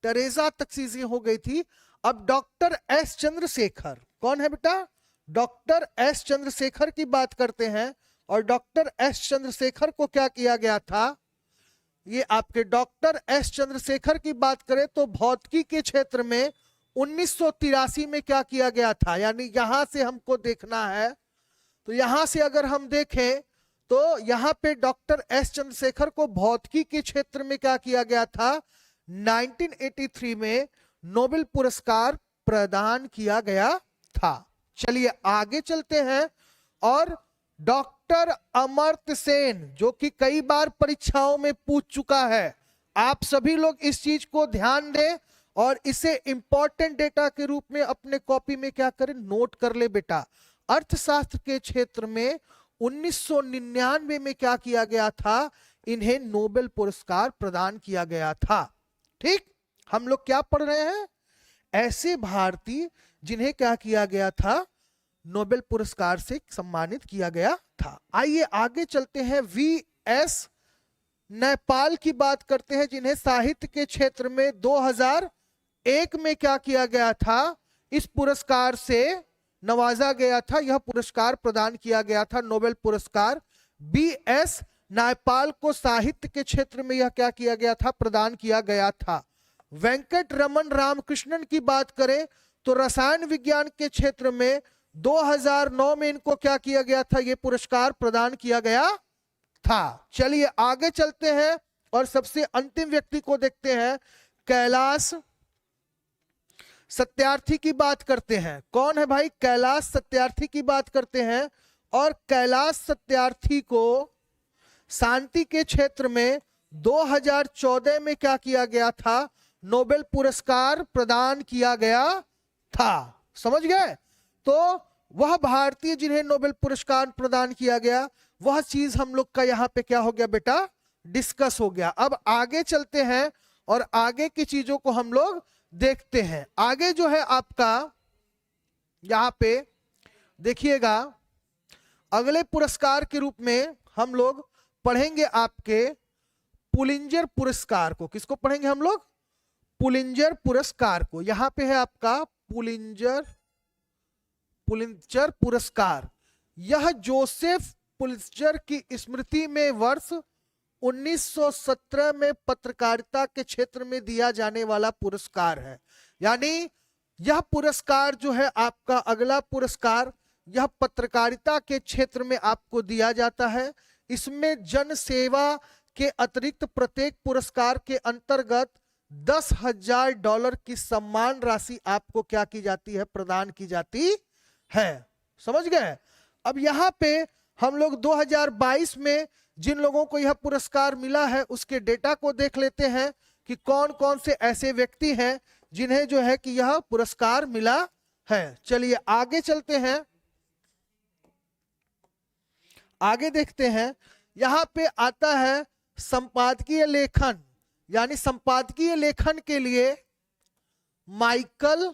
टेरेसा तक चीजें हो गई थी। अब डॉक्टर एस चंद्रशेखर कौन है बेटा, डॉक्टर एस चंद्रशेखर की बात करते हैं। और डॉक्टर एस चंद्रशेखर को क्या किया गया था, ये आपके डॉक्टर एस चंद्रशेखर की बात करें तो भौतिकी के क्षेत्र में 1983 में क्या किया गया था, यानी यहां से हमको देखना है। तो यहां से अगर हम देखें तो यहाँ पे डॉक्टर एस चंद्रशेखर को भौतिकी के क्षेत्र में क्या किया गया था, 1983 में नोबेल पुरस्कार प्रदान किया गया था। चलिए आगे चलते हैं। और डॉक्टर अमर्त्य सेन, जो कि कई बार परीक्षाओं में पूछ चुका है, आप सभी लोग इस चीज को ध्यान दें और इसे इंपॉर्टेंट डेटा के रूप में अपने कॉपी में क्या करें, नोट कर ले बेटा। अर्थशास्त्र के क्षेत्र में 1999 में क्या किया गया था, इन्हें नोबेल पुरस्कार प्रदान किया गया था। ठीक, हम लोग क्या पढ़ रहे हैं, ऐसे भारतीय जिन्हें क्या किया गया था, नोबेल पुरस्कार से सम्मानित किया गया था। आइए आगे चलते हैं। वी.एस. नैपाल की बात करते हैं, जिन्हें साहित्य के क्षेत्र में 2001 में क्या किया गया था, इस पुरस्कार से नवाजा गया था। यह पुरस्कार प्रदान किया गया था, नोबेल पुरस्कार। बी.एस. नैपाल को साहित्य के क्षेत्र में यह क्या किया गया था, प्रदान किया गया था। वेंकट रमन रामकृष्णन की बात करें तो रसायन विज्ञान के क्षेत्र में 2009 में इनको क्या किया गया था, यह पुरस्कार प्रदान किया गया था। चलिए आगे चलते हैं और सबसे अंतिम व्यक्ति को देखते हैं, कैलाश सत्यार्थी की बात करते हैं। कौन है भाई, कैलाश सत्यार्थी की बात करते हैं। और कैलाश सत्यार्थी को शांति के क्षेत्र में 2014 में क्या किया गया था, नोबेल पुरस्कार प्रदान किया गया था। समझ गए? तो वह भारतीय जिन्हें नोबेल पुरस्कार प्रदान किया गया, वह चीज हम लोग का यहां पे क्या हो गया बेटा, डिस्कस हो गया। अब आगे चलते हैं और आगे की चीजों को हम लोग देखते हैं। आगे जो है आपका यहां पे देखिएगा, अगले पुरस्कार के रूप में हम लोग पढ़ेंगे आपके पुलिंजर पुरस्कार को। किसको पढ़ेंगे हम लोग, पुलिंजर पुरस्कार को। यहां पे है आपका पुलिंजर पुरस्कार। यह जोसेफ पुलिंजर की स्मृति में वर्ष 1917 में पत्रकारिता के क्षेत्र में दिया जाने वाला पुरस्कार है। यानी यह पुरस्कार जो है आपका अगला पुरस्कार, यह पत्रकारिता के क्षेत्र में आपको दिया जाता है। इसमें जन सेवा के अतिरिक्त प्रत्येक पुरस्कार के अंतर्गत $10,000 की सम्मान राशि आपको क्या की जाती है, प्रदान की जाती है। समझ गए? अब यहाँ पे हम लोग 2022 में जिन लोगों को यह पुरस्कार मिला है उसके डेटा को देख लेते हैं कि कौन कौन से ऐसे व्यक्ति हैं जिन्हें जो है कि यह पुरस्कार मिला है। चलिए आगे चलते हैं, आगे देखते हैं। यहां पे आता है संपादकीय लेखन, यानी संपादकीय लेखन के लिए माइकल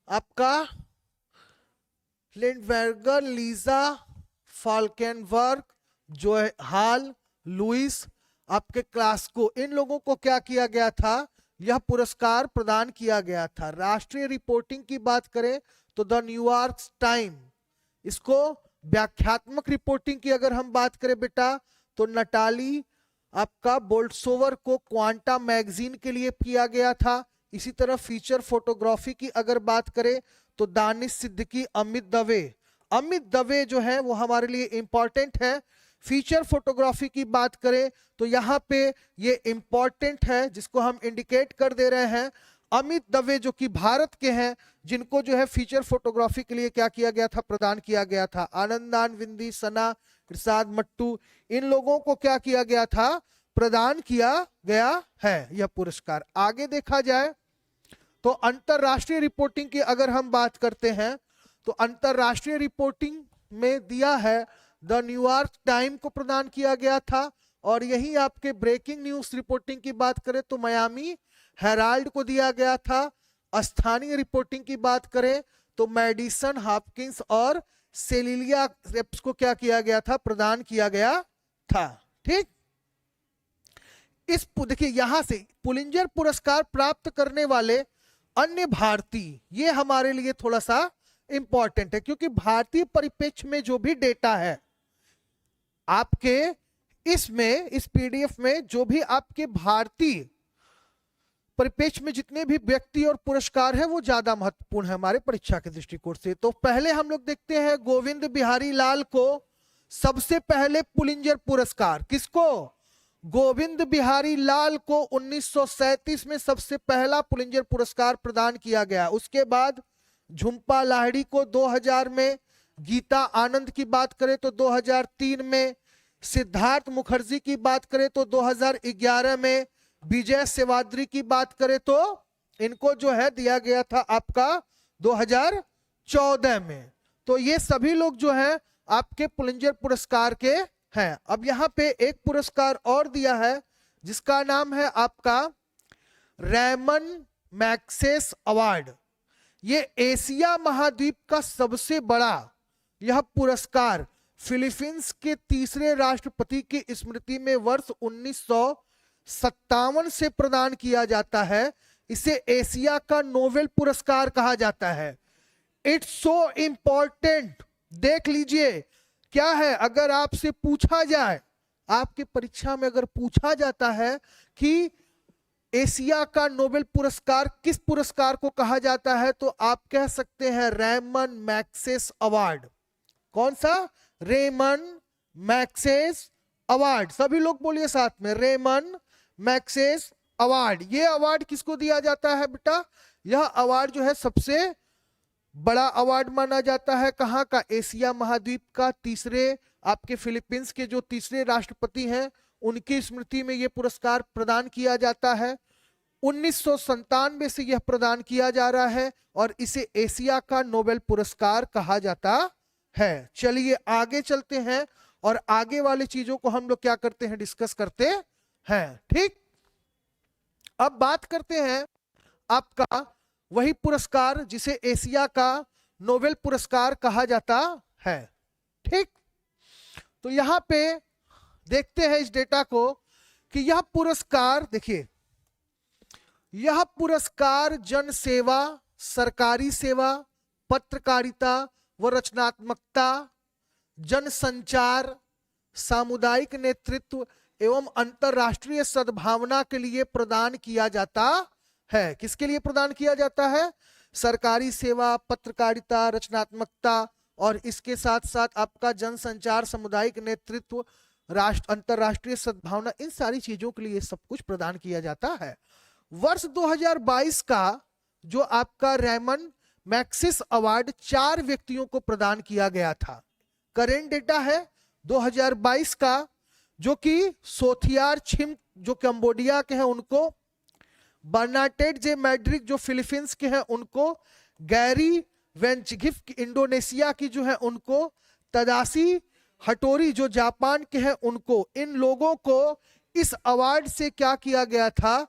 आपका लिंडबर्गर, लीजा फाल्केनबर्ग, जो हाल, लुइस आपके क्लास्को, इन लोगों को क्या किया गया था, यह पुरस्कार प्रदान किया गया था। राष्ट्रीय रिपोर्टिंग की बात करें तो द न्यूयॉर्क टाइम, इसको व्याख्यात्मक रिपोर्टिंग की अगर हम बात करें बेटा तो नटाली आपका बोल्ट्सोवर को क्वांटा मैगजीन के लिए किया गया था। इसी तरह फीचर फोटोग्राफी की अगर बात करें तो दानिश सिद्दीकी, अमित दवे जो है वो हमारे लिए इंपॉर्टेंट है। फीचर फोटोग्राफी की बात करें तो यहाँ पे ये इंपॉर्टेंट है, जिसको हम इंडिकेट कर दे रहे हैं। अमित दवे जो कि भारत के हैं, जिनको जो है फीचर फोटोग्राफी के लिए क्या किया गया था, प्रदान किया गया था। आनंदान विंदी, सना, प्रसाद मट्टू, इन लोगों को क्या किया गया था, प्रदान किया गया है यह पुरस्कार। आगे देखा जाए तो अंतरराष्ट्रीय रिपोर्टिंग की अगर हम बात करते हैं तो अंतरराष्ट्रीय रिपोर्टिंग में दिया है द न्यूयॉर्क टाइम को प्रदान किया गया था। और यही आपके ब्रेकिंग न्यूज रिपोर्टिंग की बात करें तो मियामी हेराल्ड को दिया गया था। स्थानीय रिपोर्टिंग की बात करें तो मेडिसन, हॉपकिंस और सेलिलिया रेप्स को क्या किया गया था, प्रदान किया गया था। ठीक, इस देखिए यहां से पुलिंजर पुरस्कार प्राप्त करने वाले अन्य भारतीय, ये हमारे लिए थोड़ा सा इंपॉर्टेंट है, क्योंकि भारतीय परिप्रेक्ष्य में जो भी डेटा है आपके इसमें, इस पीडीएफ में जो भी आपके भारतीय परिप्रेक्ष्य में जितने भी व्यक्ति और पुरस्कार है वो ज्यादा महत्वपूर्ण है हमारे परीक्षा के दृष्टिकोण से। तो पहले हम लोग देखते हैं गोविंद बिहारी लाल को सबसे पहले पुलिंजर पुरस्कार किसको? गोविंद बिहारी लाल को 1937 में सबसे पहला पुलिंजर पुरस्कार प्रदान किया गया। उसके बाद झुंपा लाहिड़ी को 2000 में, गीता आनंद की बात करें तो 2003 में, सिद्धार्थ मुखर्जी की बात करें तो 2011 में, विजय सेवाद्री की बात करें तो इनको जो है दिया गया था आपका 2014 में। तो ये सभी लोग जो है आपके पुलिंजर पुरस्कार के हैं। अब यहाँ पे एक पुरस्कार और दिया है जिसका नाम है आपका रेमन मैग्सेस अवार्ड। ये एशिया महाद्वीप का सबसे बड़ा यह पुरस्कार फिलीपींस के तीसरे राष्ट्रपति की स्मृति में वर्ष 1957 से प्रदान किया जाता है। इसे एशिया का नोबेल पुरस्कार कहा जाता है। It's so important. देख लीजिए क्या है, अगर आपसे पूछा जाए, आपकी परीक्षा में अगर पूछा जाता है कि एशिया का नोबेल पुरस्कार किस पुरस्कार को कहा जाता है, तो आप कह सकते हैं रेमन मैग्सेस अवार्ड। कौन सा? Ramon Magsaysay award. सभी लोग बोलिए साथ में, रेमन मैग्सेस अवार्ड। ये अवार्ड किसको दिया जाता है बेटा? यह अवार्ड जो है सबसे बड़ा अवार्ड माना जाता है। कहां का? एशिया महाद्वीप का। तीसरे आपके फिलीपींस के जो तीसरे राष्ट्रपति हैं उनकी स्मृति में यह पुरस्कार प्रदान किया जाता है। 1997 से यह प्रदान किया जा रहा है और इसे एशिया का नोबेल पुरस्कार कहा जाता है। चलिए आगे चलते हैं और आगे वाली चीजों को हम लोग क्या करते हैं? डिस्कस करते हैं। ठीक, अब बात करते हैं आपका वही पुरस्कार जिसे एशिया का नोबेल पुरस्कार कहा जाता है। ठीक, तो यहां पे देखते हैं इस डेटा को कि यह पुरस्कार, देखिए यह पुरस्कार जन सेवा, सरकारी सेवा, पत्रकारिता व रचनात्मकता, जनसंचार, सामुदायिक नेतृत्व एवं अंतरराष्ट्रीय सद्भावना के लिए प्रदान किया जाता है। किसके लिए प्रदान किया जाता है? सरकारी सेवा, पत्रकारिता, रचनात्मकता और इसके साथ साथ आपका जनसंचार, सामुदायिक नेतृत्व, अंतरराष्ट्रीय सद्भावना, इन सारी चीजों के लिए सब कुछ प्रदान किया जाता है। वर्ष 2022 का जो आपका रेमन मैग्सेस अवार्ड 4 व्यक्तियों को प्रदान किया गया था। करेंट डेटा है 2022 का, जो कि सोथियार छिम जो कंबोडिया के हैं उनको, बर्नाटेट जे मैड्रिक जो फिलीपींस के हैं उनको, गैरी वेंचगिफ इंडोनेशिया की जो है उनको, तदाशी हटोरी जो जापान के हैं उनको, इन लोगों को इस अवार्ड से क्या किया गया था?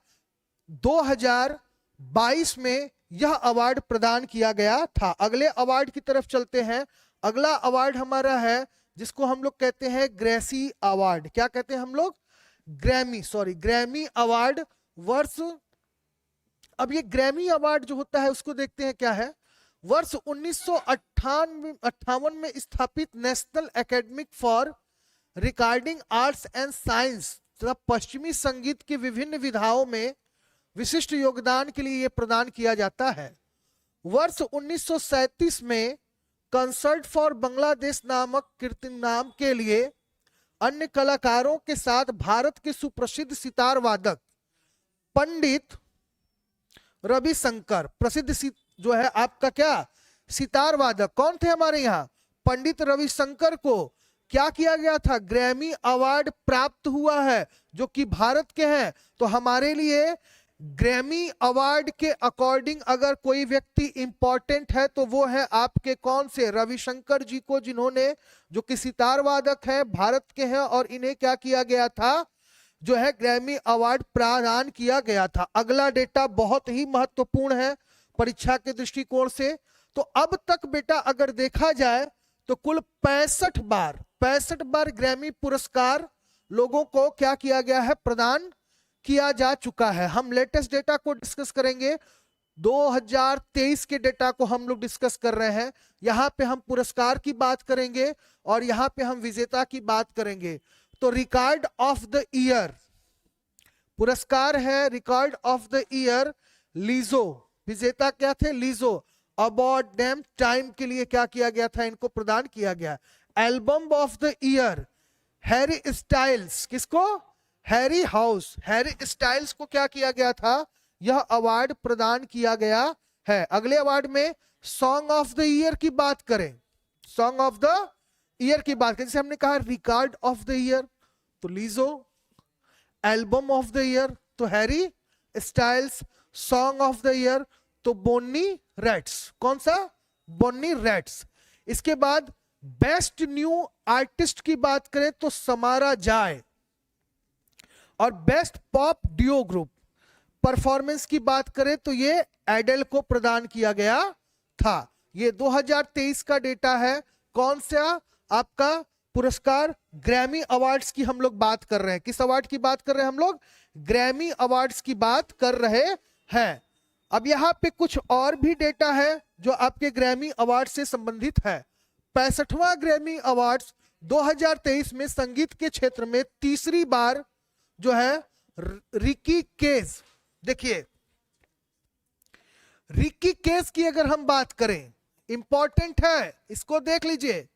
2022 में यह अवार्ड प्रदान किया गया था। अगले अवार्ड की तरफ चलते हैं। अगला अवार्ड हमारा है जिसको हम लोग कहते हैं ग्रेसी अवार्ड। क्या कहते हैं हम लोग? Grammy award. वर्ष, अब ये ग्रैमी अवार्ड जो होता है उसको देखते हैं क्या है। वर्ष 1958 में स्थापित national academic for recording arts and science तथा पश्चिमी संगीत की विभिन्न विधाओं में विशिष्ट योगदान के लिए यह प्रदान किया जाता है। वर्ष 1937 में कंसर्ट फॉर बांग्लादेश नामक कीर्तनाम के लिए अन्य कलाकारों के साथ भारत के सुप्रसिद्ध सितार वादक पंडित रविशंकर, प्रसिद्ध जो है आपका क्या सितार वादक कौन थे हमारे यहाँ? पंडित रविशंकर को क्या किया गया था? ग्रैमी अवार्ड प्राप्त हुआ है, जो कि भारत के हैं। तो हमारे लिए ग्रैमी अवार्ड के अकॉर्डिंग अगर कोई व्यक्ति इंपॉर्टेंट है तो वो है आपके कौन से? रविशंकर जी को, जिन्होंने, जो कि सितार वादक है, भारत के हैं और इन्हें क्या किया गया था? जो है ग्रैमी अवार्ड प्रदान किया गया था। अगला डेटा बहुत ही महत्वपूर्ण है परीक्षा के दृष्टिकोण से। तो अब तक बेटा अगर देखा जाए तो कुल 65 बार ग्रैमी पुरस्कार लोगों को क्या किया गया है? प्रदान किया जा चुका है। हम लेटेस्ट डेटा को डिस्कस करेंगे। 2023 के डेटा को हम लोग डिस्कस कर रहे हैं। यहां पे हम पुरस्कार की बात करेंगे और यहां पे हम विजेता की बात करेंगे। तो रिकॉर्ड ऑफ द ईयर पुरस्कार है, रिकॉर्ड ऑफ द ईयर लीजो। विजेता क्या थे? लीजो। अबाउट डैम टाइम के लिए क्या किया गया था? इनको प्रदान किया गया। Album of the year Harry styles, किसको? हैरी हाउस, हैरी स्टाइल्स को क्या किया गया था? यह अवार्ड प्रदान किया गया है। अगले अवार्ड में सॉन्ग ऑफ द ईयर की बात करें, सॉन्ग ऑफ द ईयर की बात करें, जैसे हमने कहा रिकॉर्ड ऑफ द ईयर तो लीजो, एल्बम ऑफ द ईयर तो Harry styles, song of the year तो बोनी रेट्स। कौन सा? बोनी रेट्स। इसके बाद बेस्ट न्यू आर्टिस्ट की बात करें तो समारा जाय, और best pop duo group performance की बात करें तो ये एडेल को प्रदान किया गया था। ये 2023 का डेटा है। कौन सा आपका पुरस्कार? ग्रैमी अवार्ड्स की हम लोग बात कर रहे हैं। किस अवार्ड की बात कर रहे हैं हम लोग? ग्रैमी अवार्ड्स की बात कर रहे हैं। अब यहां पे कुछ और भी डेटा है जो आपके ग्रैमी अवार्ड से संबंधित है। 65वां ग्रैमी अवार्ड्स 2023 में संगीत के क्षेत्र में तीसरी बार जो है रिकी केज, देखिए रिकी केज की अगर हम बात करें, इंपॉर्टेंट है, इसको देख लीजिए।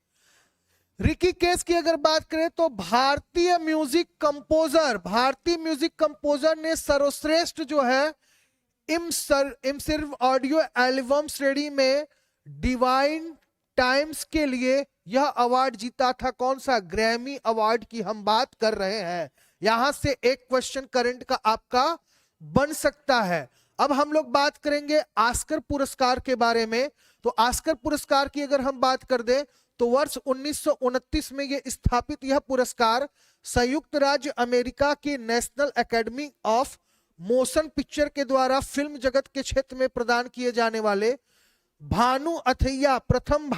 रिकी केज की अगर बात करें तो भारतीय म्यूजिक कंपोजर ने सर्वश्रेष्ठ जो है इमसिर्व ऑडियो एल्बम श्रेणी में डिवाइन टाइम्स के लिए यह अवार्ड जीता था। कौन सा? ग्रैमी अवार्ड की हम बात कर रहे हैं। यहां से एक क्वेश्चन करंट का आपका बन सकता है। अब हम लोग बात करेंगे ऑस्कर पुरस्कार के बारे में। तो ऑस्कर पुरस्कार की अगर हम बात कर दें तो वर्ष 1929 में यह स्थापित यह पुरस्कार संयुक्त राज्य अमेरिका की national academy of motion picture के द्वारा फिल्म जगत के क्षेत्र में प्रदान किए जाने वाले भानु अथैया प्रथम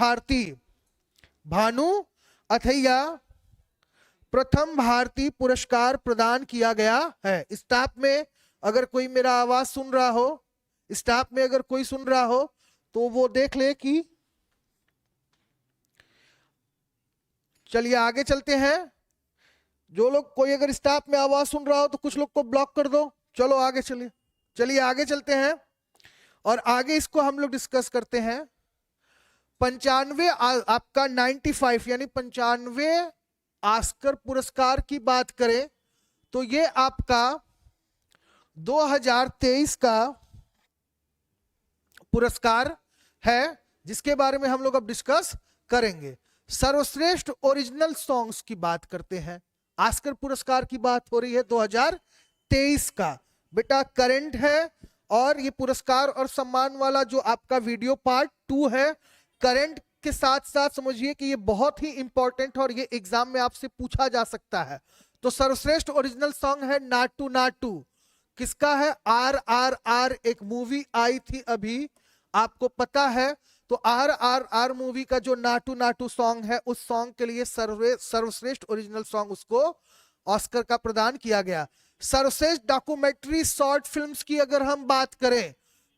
भारतीय पुरस्कार प्रदान किया गया है। स्टाफ में अगर कोई मेरा आवाज सुन रहा हो, स्टाफ में अगर कोई सुन रहा हो तो वो देख ले कि चलिए आगे चलते हैं। जो लोग कोई अगर स्टाफ में आवाज सुन रहा हो तो कुछ लोग को ब्लॉक कर दो। चलो आगे चलिए आगे चलते हैं और आगे इसको हम लोग डिस्कस करते हैं। 95 आपका 95 यानी 95 ऑस्कर पुरस्कार की बात करें तो ये आपका 2023 का पुरस्कार है जिसके बारे में हम लोग अब डिस्कस करेंगे। सर्वश्रेष्ठ ओरिजिनल सॉन्ग्स की बात करते हैं। ऑस्कर पुरस्कार की बात हो रही है 2023 का। बेटा करंट है और ये पुरस्कार और सम्मान वाला जो आपका वीडियो पार्ट 2 है, करंट के साथ साथ समझिए कि ये बहुत ही इंपॉर्टेंट और ये एग्जाम में आपसे पूछा जा सकता है। तो सर्वश्रेष्ठ ओरिजिनल सॉन्ग है नाटू नाटू। किसका है? RRR, एक मूवी आई थी अभी, आपको पता है। तो RRR मूवी का जो नाटू नाटू सॉन्ग है, उस सॉन्ग के लिए सर्वश्रेष्ठ ओरिजिनल सॉन्ग उसको ऑस्कर का प्रदान किया गया। सर्वश्रेष्ठ डॉक्यूमेंट्री शॉर्ट फिल्म्स की अगर हम बात करें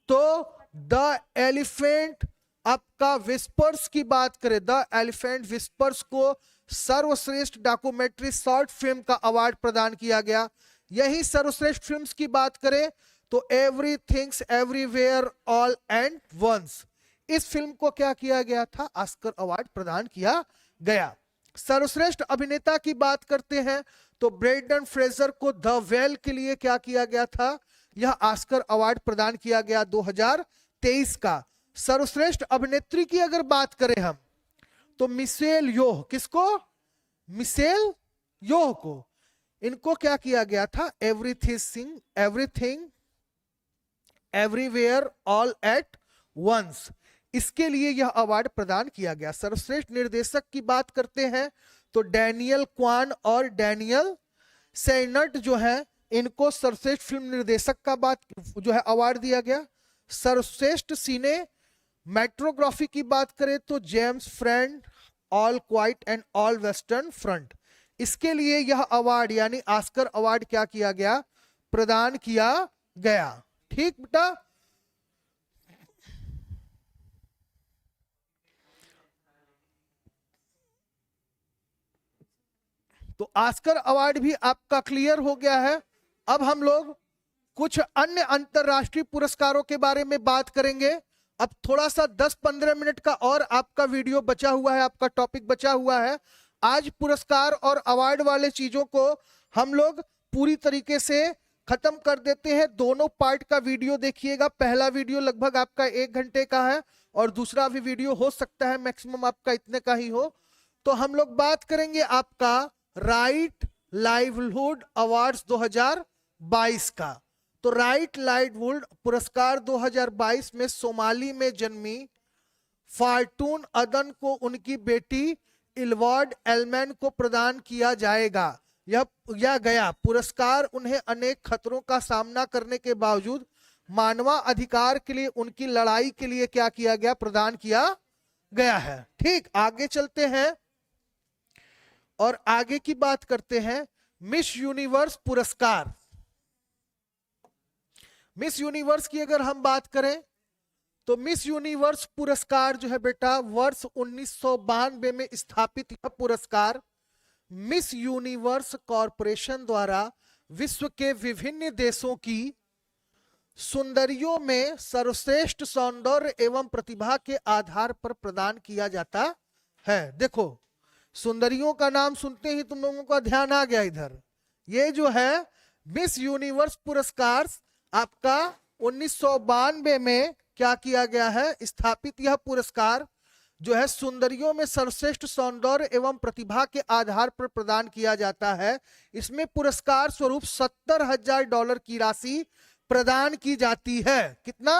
तो द एलिफेंट आपका विस्पर्स की बात करें, द एलिफेंट विस्पर्स को सर्वश्रेष्ठ डॉक्यूमेंट्री शॉर्ट फिल्म का अवार्ड प्रदान किया गया। यही सर्वश्रेष्ठ फिल्म्स की बात करें तो everythings everywhere all and once, इस फिल्म को क्या किया गया था? ऑस्कर अवार्ड प्रदान किया गया। सर्वश्रेष्ठ अभिनेता की बात करते हैं तो ब्रेंडन फ्रेजर को द वेल के लिए क्या किया गया था? यह ऑस्कर अवार्ड प्रदान किया गया 2023 का। सर्वश्रेष्ठ अभिनेत्री की अगर बात करें हम तो मिशेल योह, किसको? मिशेल योह को। इनको क्या किया गया था? Everything everywhere all at once, इसके लिए यह अवार्ड प्रदान किया गया। सर्वश्रेष्ठ निर्देशक की बात करते हैं तो डैनियल क्वान और डैनियल सेनट जो है, इनको सर्वश्रेष्ठ फिल्म निर्देशक का बात जो है अवार्ड दिया गया। सर्वश्रेष्ठ सिने मेट्रोग्राफी की बात करें तो James friend, all quiet and all western front, इसके लिए यह अवार्ड यानी ऑस्कर अवार्ड क्या किया गया? प्रदान किया गया। ठीक बेटा, तो ऑस्कर अवार्ड भी आपका क्लियर हो गया है। अब हम लोग कुछ अन्य अंतरराष्ट्रीय पुरस्कारों के बारे में बात करेंगे। अब थोड़ा सा 10-15 मिनट का और आपका वीडियो बचा हुआ है, आपका टॉपिक बचा हुआ है। आज पुरस्कार और अवार्ड वाले चीजों को हम लोग पूरी तरीके से खत्म कर देते हैं। दोनों पार्ट का वीडियो देखिएगा। पहला वीडियो लगभग आपका 1 घंटे का है और दूसरा भी वीडियो हो सकता है मैक्सिमम आपका इतने का ही हो। तो हम लोग बात करेंगे आपका राइट लाइवलीहुड अवार्ड्स 2022 का। तो राइट लाइवलीहुड पुरस्कार 2022 में सोमाली में जन्मी फार्टून अदन को उनकी बेटी इलवार्ड एलमैन को प्रदान किया जाएगा। यह गया पुरस्कार उन्हें अनेक खतरों का सामना करने के बावजूद मानवाधिकार के लिए उनकी लड़ाई के लिए क्या किया गया, प्रदान किया गया है। ठीक, आगे चलते हैं और आगे की बात करते हैं। मिस यूनिवर्स पुरस्कार, मिस यूनिवर्स की अगर हम बात करें तो मिस यूनिवर्स पुरस्कार जो है बेटा वर्ष 1992 में स्थापित यह पुरस्कार मिस यूनिवर्स कॉरपोरेशन द्वारा विश्व के विभिन्न देशों की सुंदरियों में सर्वश्रेष्ठ सौंदर्य एवं प्रतिभा के आधार पर प्रदान किया जाता है। देखो, सुंदरियों का नाम सुनते ही तुम लोगों का ध्यान आ गया इधर। ये जो है मिस यूनिवर्स पुरस्कार आपका 1992 में क्या किया गया है, स्थापित। यह पुरस्कार जो है सुंदरियों में सर्वश्रेष्ठ सौंदर्य एवं प्रतिभा के आधार पर प्रदान किया जाता है। इसमें पुरस्कार स्वरूप $70,000 की राशि प्रदान की जाती है। कितना?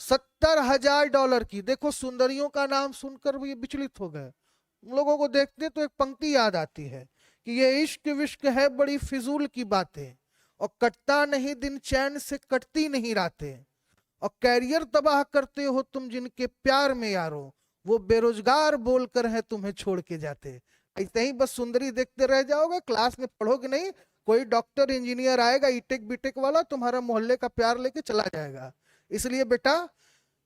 $70,000 की। देखो, सुंदरियों का नाम सुनकर भी विचलित हो गए। उन लोगों को देखते तो एक पंक्ति याद आती है कि ये इश्क विश्क है बड़ी फिजूल की बातें, और कटता नहीं दिन चैन से कटती नहीं रातें, और कैरियर तबाह करते हो तुम जिनके प्यार में यारो, वो बेरोजगार बोलकर है तुम्हें छोड़ के जाते। ऐसे ही बस सुंदरी देखते रह जाओगे, क्लास में पढ़ोगे नहीं, कोई डॉक्टर इंजीनियर आएगा ईटेक बीटेक वाला तुम्हारा मोहल्ले का प्यार लेके चला जाएगा। इसलिए बेटा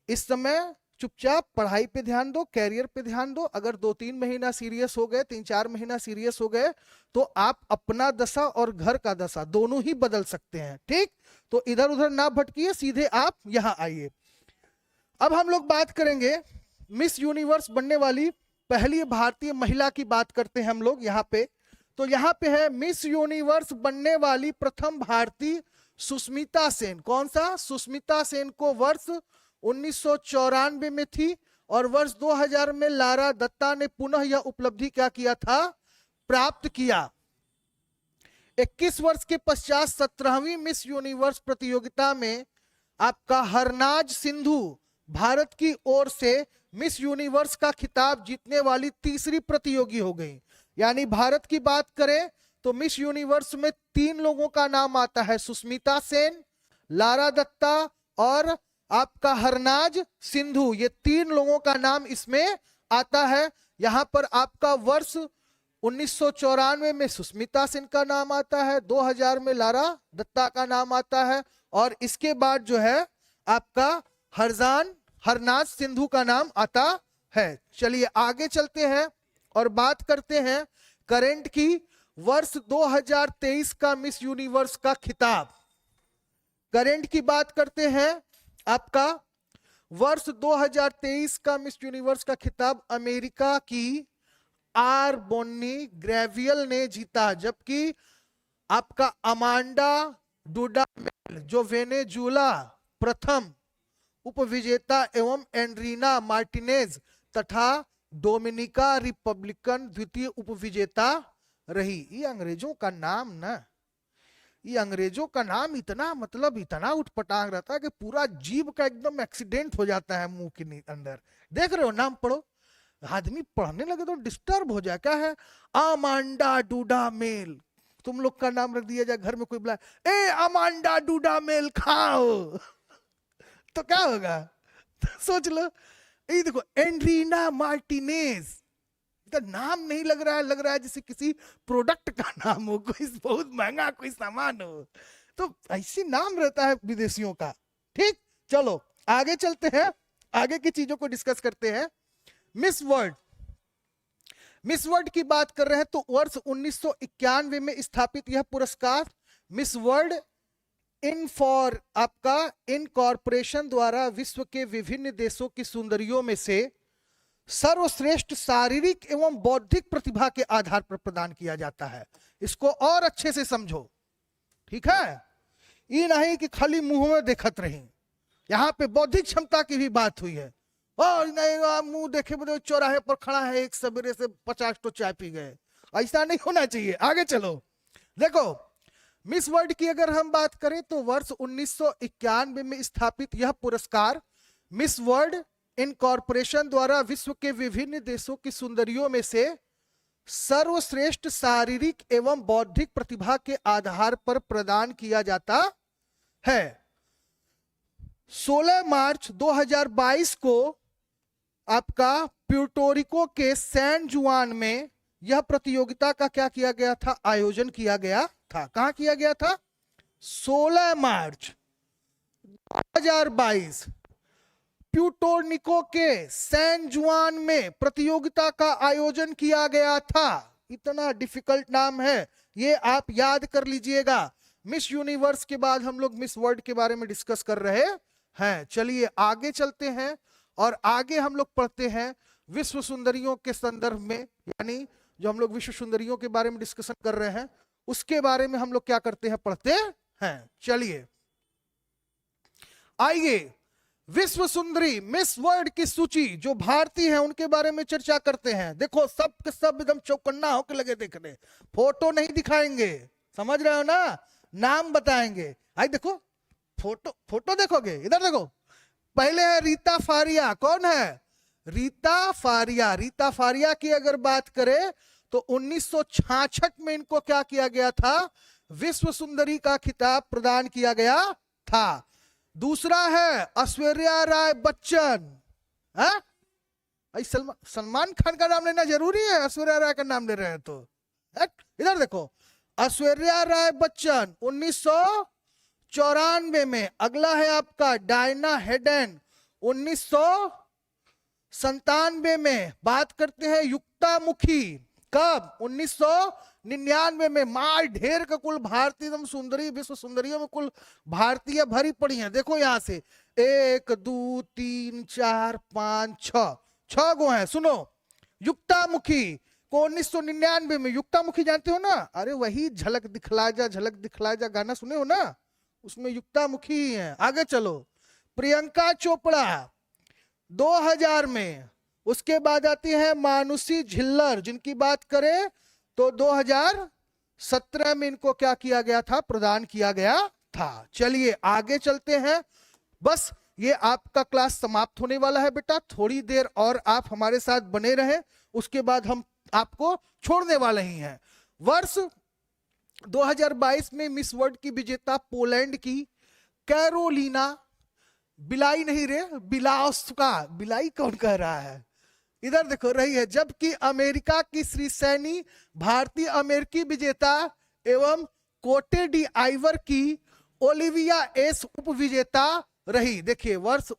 इस समय चुपचाप पढ़ाई पे ध्यान दो, कैरियर पे ध्यान दो। अगर 2-3 महीना सीरियस हो गए, 3-4 महीना सीरियस हो गए तो आप अपना दशा और घर का दशा दोनों ही बदल सकते हैं। ठीक, तो इधर उधर ना भटकिए, सीधे आप यहां आइए। अब हम लोग बात करेंगे मिस यूनिवर्स बनने वाली पहली भारतीय महिला की बात करते हैं हम लोग यहाँ पे। तो यहाँ पे है मिस यूनिवर्स बनने वाली प्रथम भारतीय सुष्मिता सेन। कौन सा? सुष्मिता सेन को वर्ष 1994 में थी और वर्ष 2000 में लारा दत्ता ने पुनः यह उपलब्धि क्या किया था, प्राप्त किया। 21 वर्ष के पश्चात 17वीं मिस यूनिवर्स प्रतियोगिता में आपका हरनाज सिंधु भारत की ओर से मिस यूनिवर्स का खिताब जीतने वाली तीसरी प्रतियोगी हो गई। यानी भारत की बात करें तो मिस यूनिवर्स में 3 लोगों का नाम आता है, सुष्मिता सेन, लारा दत्ता और आपका हरनाज सिंधु। ये 3 लोगों का नाम इसमें आता है। यहां पर आपका वर्ष 1994 में सुष्मिता सेन का नाम आता है, 2000 में लारा दत्ता का नाम आता है और इसके बाद जो है आपका हरनाज सिंधु का नाम आता है। चलिए आगे चलते हैं और बात करते हैं करंट की। वर्ष 2023 का मिस यूनिवर्स का खिताब, करंट की बात करते हैं। आपका वर्ष 2023 का मिस यूनिवर्स का खिताब अमेरिका की आर बोन्नी ग्रेवियल ने जीता, जबकि आपका अमांडा डुडामेल जो वेनेजुला प्रथम उपविजेता एवं एंड्रीना मार्टिनेज तथा डोमिनिका रिपब्लिकन द्वितीय उपविजेता रही। ये अंग्रेजों का नाम ना, ये अंग्रेजों का नाम इतना मतलब इतना उठपटांग रहता है कि पूरा जीभ का एकदम एक्सीडेंट हो जाता है मुंह के अंदर। देख रहे हो, नाम पढ़ो, आदमी पढ़ने लगे तो डिस्टर्ब हो जाए। क्या है? अमांडा डुडामेल। तुम लोग का नाम रख दिया जाए, घर में कोई बुलाए, ए अमांडा डुडामेल खाओ तो क्या होगा? सोच लो। ये देखो, एंड्रीना मार्टिनेज, नाम नहीं लग रहा है, लग रहा है जैसे किसी प्रोडक्ट का नाम हो, कोई बहुत महंगा कोई सामान हो। तो ऐसी नाम रहता है विदेशियों का। ठीक, चलो आगे चलते हैं, आगे की चीजों को डिस्कस करते हैं। मिस वर्ल्ड, मिस वर्ल्ड की बात कर रहे हैं तो वर्ष 1991 में स्थापित यह पुरस्कार मिस वर्ल्ड इन फॉर आपका इन कॉरपोरेशन द्वारा विश्व के विभिन्न देशों की सुंदरियों में से सर्वश्रेष्ठ शारीरिक एवं बौद्धिक प्रतिभा के आधार पर प्रदान किया जाता है। इसको और अच्छे से समझो, ठीक है? ये नहीं कि खाली मुंह में देखत रही, यहाँ पे बौद्धिक क्षमता की भी बात हुई है। और नहीं मुंह देखे मतलब चौराहे पर खड़ा है, एक सवेरे से 50 तो चाय पी गए, ऐसा नहीं होना चाहिए। आगे चलो, देखो मिस वर्ल्ड की अगर हम बात करें तो वर्ष 1991 में स्थापित यह पुरस्कार मिस वर्ल्ड इन कॉरपोरेशन द्वारा विश्व के विभिन्न देशों की सुंदरियों में से सर्वश्रेष्ठ शारीरिक एवं बौद्धिक प्रतिभा के आधार पर प्रदान किया जाता है। 16 मार्च 2022 को आपका प्यूर्टोरिको के सैन जुआन में यह प्रतियोगिता का क्या किया गया था? आयोजन किया गया था। कहां किया गया था? 16 मार्च 2022 प्यूर्टोरिको के सैन जुआन में प्रतियोगिता का आयोजन किया गया था। इतना डिफिकल्ट नाम है, ये आप याद कर लीजिएगा। मिस यूनिवर्स के बाद हम लोग मिस वर्ल्ड के बारे में डिस्कस कर रहे हैं। चलिए आगे चलते हैं और आगे हम लोग पढ़ते हैं विश्व सुंदरियों के संदर्भ में, यानी जो हम लोग विश्व सुंदरियों के बारे में डिस्कशन कर रहे हैं उसके बारे में हम लोग क्या करते हैं? पढ़ते हैं। चलिए आइए विश्व सुंदरी मिस वर्ल्ड की सूची जो भारतीय है उनके बारे में चर्चा करते हैं। देखो सब के सब एकदम चौकन्ना होकर लगे देखने, फोटो नहीं दिखाएंगे, समझ रहे हो ना? नाम बताएंगे। आई देखो फोटो देखोगे, इधर देखो। पहले है रीता फारिया। कौन है? रीता फारिया। रीता फारिया की अगर बात करें तो 1966 में इनको क्या किया गया था? विश्व सुंदरी का खिताब प्रदान किया गया था। दूसरा है ऐश्वर्या राय बच्चन। सलमान खान का नाम लेना जरूरी है? ऐश्वर्या राय का नाम ले रहे हैं तो इधर देखो, ऐश्वर्या राय बच्चन 1994 में। अगला है आपका डायना हेडन 1997 में। बात करते हैं युक्तामुखी, कब? 1999 में। माल ढेर का कुल भारतीय एकदम सुंदरी, विश्व सुंदरियों में कुल भारतीय भरी पड़ी हैं। देखो यहां से 1 2 3 4 5 6 गो है। सुनो, युक्तामुखी को 1999 में। युक्तामुखी जानते हो ना? अरे वही झलक दिखला जा गाना सुने हो ना, उसमें युक्तामुखी ही है। आगे चलो, प्रियंका चोपड़ा 2000 में। उसके बाद आती है मानुषी झिल्लर, जिनकी बात करें तो 2017 में इनको क्या किया गया था? प्रदान किया गया था। चलिए आगे चलते हैं। बस ये आपका क्लास समाप्त होने वाला है बेटा, थोड़ी देर और आप हमारे साथ बने रहें, उसके बाद हम आपको छोड़ने वाले ही हैं। वर्ष 2022 में मिस वर्ल्ड की विजेता पोलैंड की कैरोलिना बिलाई नहीं रे बिलाउस्का, बिलाई कौन कह रहा है? इधर देखो रही है। जबकि अमेरिका की श्रीसैनी भारतीय अमेरिकी विजेता एवं कोटे डी आइवर की ओलिविया एस उप विजेता रही। देखिए वर्ष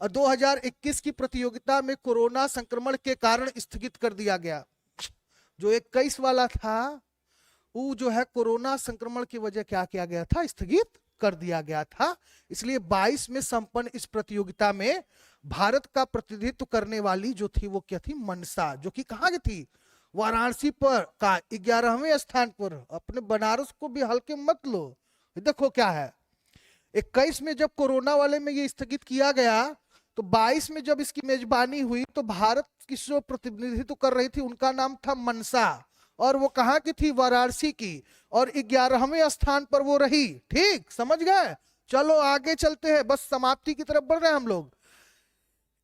2021 की प्रतियोगिता में कोरोना संक्रमण के कारण स्थगित कर दिया गया। जो 21 वाला था वो जो है कोरोना संक्रमण की वजह क्या किया गया था? स्थगित कर दिया गया था। इसलिए 22 में संपन्न इस प्रतियोगिता में भारत का प्रतिनिधित्व करने वाली जो थी वो क्या थी? मनसा, जो कि कहां की थी? वाराणसी पर का 11वें स्थान पर। अपने बनारस को भी हल्के मत लो। देखो क्या है, 21 में जब कोरोना वाले में ये स्थगित किया गया तो 22 में जब इसकी मेजबानी हुई तो भारत की जो प्रतिनिधित्व कर रही थी उनका नाम था मनसा, और वो कहां की थी? वाराणसी की, और 11वें स्थान पर वो रही। ठीक समझ गए? चलो आगे चलते हैं, बस समाप्ति की तरफ बढ़ रहे हैं हम लोग।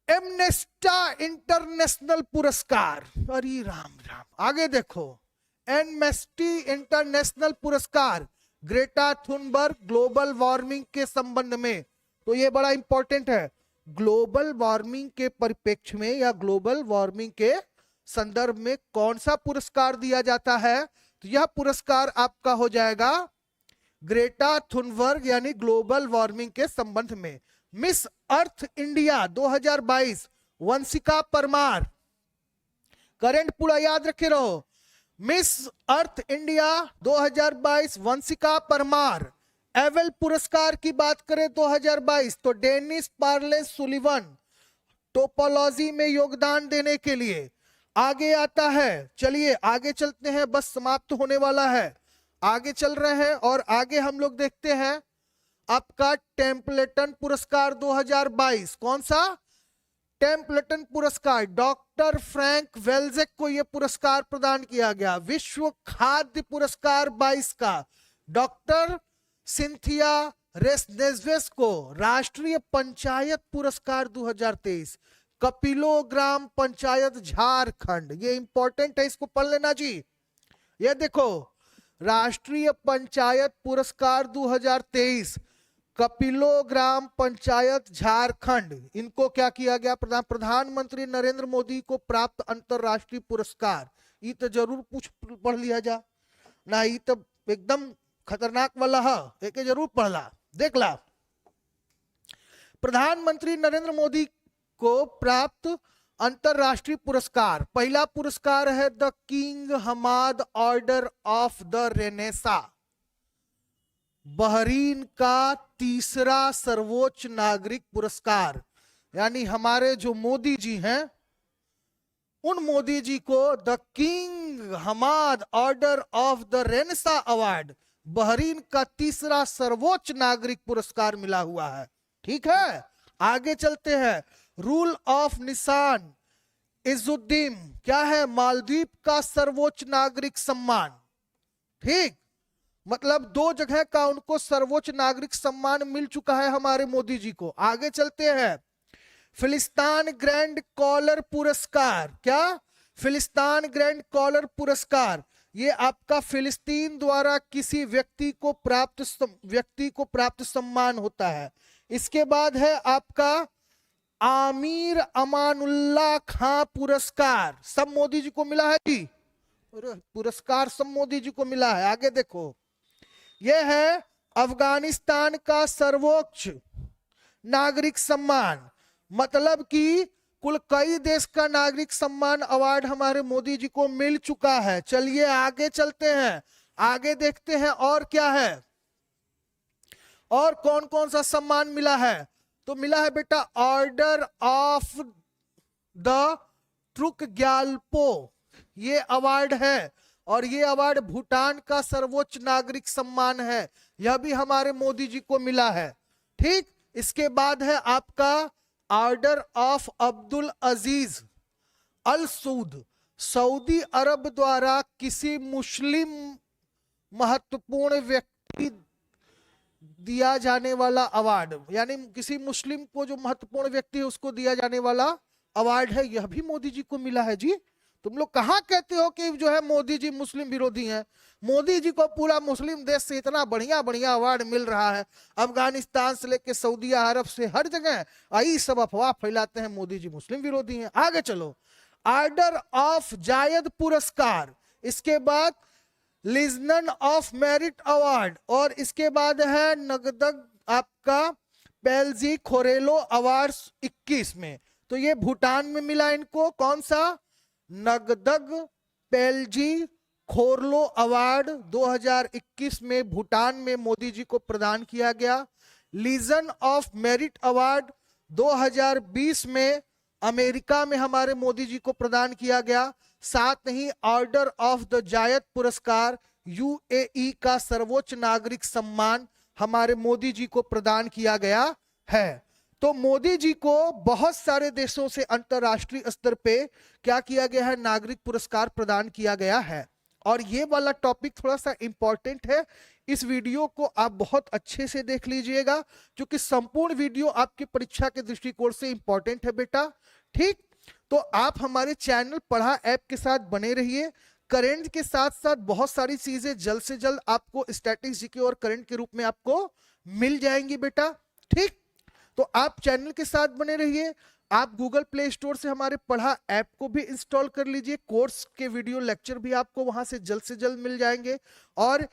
एमनेस्टा इंटरनेशनल पुरस्कार, अरे राम राम, आगे देखो। एमनेस्टी इंटरनेशनल पुरस्कार ग्रेटा थुनबर्ग ग्लोबल वार्मिंग के संबंध में, तो ये बड़ा इंपॉर्टेंट है। ग्लोबल वार्मिंग के परिप्रेक्ष्य में या ग्लोबल वार्मिंग के संदर्भ में कौन सा पुरस्कार दिया जाता है? तो यह पुरस्कार आपका हो जाएगा ग्रेटा थुनबर्ग यानी ग्लोबल वार्मिंग के संबंध में। Miss Earth India 2022 Vanshika Parmar, current पूरा याद रखे रहो। Miss Earth India 2022 Vanshika Parmar avail पुरस्कार की बात करें 2022 तो डेनिस पार्ले सुलिवन टोपोलॉजी में योगदान देने के लिए आगे आता है। चलिए आगे चलते हैं, बस समाप्त होने वाला है। आगे चल रहे हैं और आगे हम लोग देखते हैं आपका टेम्पलेटन पुरस्कार 2022। कौन सा? टेम्पलेटन पुरस्कार। डॉक्टर फ्रैंक वेल्जेक को यह पुरस्कार प्रदान किया गया। विश्व खाद्य पुरस्कार 22 का डॉक्टर सिंथिया रेस्नेज्वेस को। राष्ट्रीय पंचायत पुरस्कार 2023 कपिलो ग्राम पंचायत झारखंड। ये इंपॉर्टेंट है, इसको पढ़ लेना जी। ये देखो, राष्ट्रीय पंचायत पुरस्कार 2023 कपिलो ग्राम पंचायत झारखंड, इनको क्या किया गया? प्रधानमंत्री नरेंद्र मोदी को प्राप्त अंतरराष्ट्रीय पुरस्कार। ये तो जरूर कुछ पढ़ लिया जा ना, ये तो एकदम खतरनाक वाला है, एक जरूर पढ़ला देख ला। प्रधानमंत्री नरेंद्र मोदी को प्राप्त अंतरराष्ट्रीय पुरस्कार। पहला पुरस्कार है the king Hamad order of the renaissance, Bahrain का तीसरा सर्वोच्च नागरिक पुरस्कार। यानी हमारे जो मोदी जी हैं, उन मोदी जी को the king Hamad order of the renaissance award, Bahrain का तीसरा सर्वोच्च नागरिक पुरस्कार मिला हुआ है। ठीक है, आगे चलते हैं। रूल ऑफ निशान इजुद्दीन क्या है? मालदीव का सर्वोच्च नागरिक सम्मान। ठीक, मतलब 2 जगह का उनको सर्वोच्च नागरिक सम्मान मिल चुका है हमारे मोदी जी को। आगे चलते हैं। फिलिस्तीन ग्रैंड कॉलर पुरस्कार। क्या? फिलिस्तीन ग्रैंड कॉलर पुरस्कार, ये आपका फिलिस्तीन द्वारा किसी व्यक्ति को प्राप्त सम्मान होता है। इसके बाद है आपका आमिर अमानुल्लाह खां पुरस्कार, सब मोदी जी को मिला है जी। पुरस्कार सब मोदी जी को मिला है। आगे देखो, यह है अफगानिस्तान का सर्वोच्च नागरिक सम्मान, मतलब कि कुल कई देश का नागरिक सम्मान अवार्ड हमारे मोदी जी को मिल चुका है। चलिए आगे चलते हैं, आगे देखते हैं और क्या है, और कौन कौन सा सम्मान मिला है। तो मिला है बेटा ऑर्डर ऑफ द ट्रुक ग्याल्पो, ये अवार्ड है, और ये अवार्ड भूटान का सर्वोच्च नागरिक सम्मान है, यह भी हमारे मोदी जी को मिला है। ठीक, इसके बाद है आपका order of Abdul Aziz Al Saud, Saudi Arab द्वारा किसी मुस्लिम महत्वपूर्ण व्यक्ति दिया जाने वाला अवार्ड, यानी किसी मुस्लिम को जो महत्वपूर्ण व्यक्ति है उसको दिया जाने वाला अवार्ड है, यह भी मोदी जी को मिला है जी। तुम लोग कहाँ कहते हो कि जो है मोदी जी मुस्लिम विरोधी हैं? मोदी जी को पूरा मुस्लिम देश से इतना बढ़िया बढ़िया अवार्ड मिल रहा है, अफगानिस्तान से लेके सऊदी अरब से हर जगह आई सब अफवाह फैलाते हैं मोदी जी मुस्लिम विरोधी हैं। आगे चलो, ऑर्डर ऑफ जायद पुरस्कार, इसके बाद लिजनन ऑफ मेरिट अवार्ड, और इसके बाद है नगदग आपका पेलजी खोरेलो अवार्ड 21 में। तो ये भूटान में मिला इनको, कौन सा? नगदग पेलजी खोरलो अवार्ड 2021 में भूटान में मोदी जी को प्रदान किया गया। लीजन ऑफ मेरिट अवार्ड 2020 में अमेरिका में हमारे मोदी जी को प्रदान किया गया। साथ ही ऑर्डर ऑफ द जायद पुरस्कार यूएई का सर्वोच्च नागरिक सम्मान हमारे मोदी जी को प्रदान किया गया है। तो मोदी जी को बहुत सारे देशों से अंतरराष्ट्रीय स्तर पे क्या किया गया है? नागरिक पुरस्कार प्रदान किया गया है। और ये वाला टॉपिक थोड़ा सा इंपॉर्टेंट है, इस वीडियो को आप बहुत अच्छे से देख लीजिएगा, क्योंकि संपूर्ण वीडियो आपकी परीक्षा के दृष्टिकोण से इंपॉर्टेंट है बेटा। ठीक, तो आप हमारे चैनल पढ़ा ऐप के साथ बने रहिए। करंट के साथ साथ बहुत सारी चीजें जल्द से जल्द आपको स्टैटिक्स जीके और करंट के रूप में आपको मिल जाएंगी बेटा। ठीक, तो आप चैनल के साथ बने रहिए। आप गूगल प्ले स्टोर से हमारे पढ़ा ऐप को भी इंस्टॉल कर लीजिए, कोर्स के वीडियो लेक्चर भी आपको वहां से जल्द मिल जाएंगे। और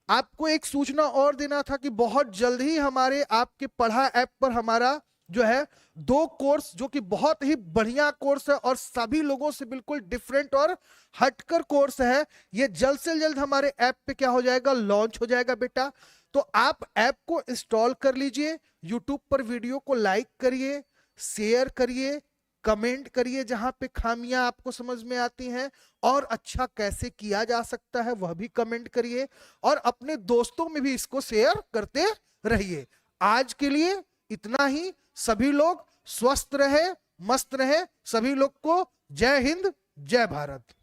आपको एक सूचना और देना था कि बहुत जल्द ही हमारे आपके पढ़ा ऐप पर हमारा जो है 2 कोर्स, जो कि बहुत ही बढ़िया कोर्स है और सभी लोगों से बिल्कुल डिफरेंट और हटकर कोर्स है, ये जल्द से जल्द हमारे ऐप पे क्या हो जाएगा? लॉन्च हो जाएगा बेटा। तो आप ऐप को इंस्टॉल कर लीजिए, यूट्यूब पर वीडियो को लाइक करिए, शेयर करिए, कमेंट करिए जहां पे खामियां आपको समझ में आती हैं, और अच्छा कैसे किया जा सकता है वह भी कमेंट करिए, और अपने दोस्तों में भी इसको शेयर करते रहिए। आज के लिए इतना ही। सभी लोग स्वस्थ रहे, मस्त रहे। सभी लोग को जय हिंद, जय भारत।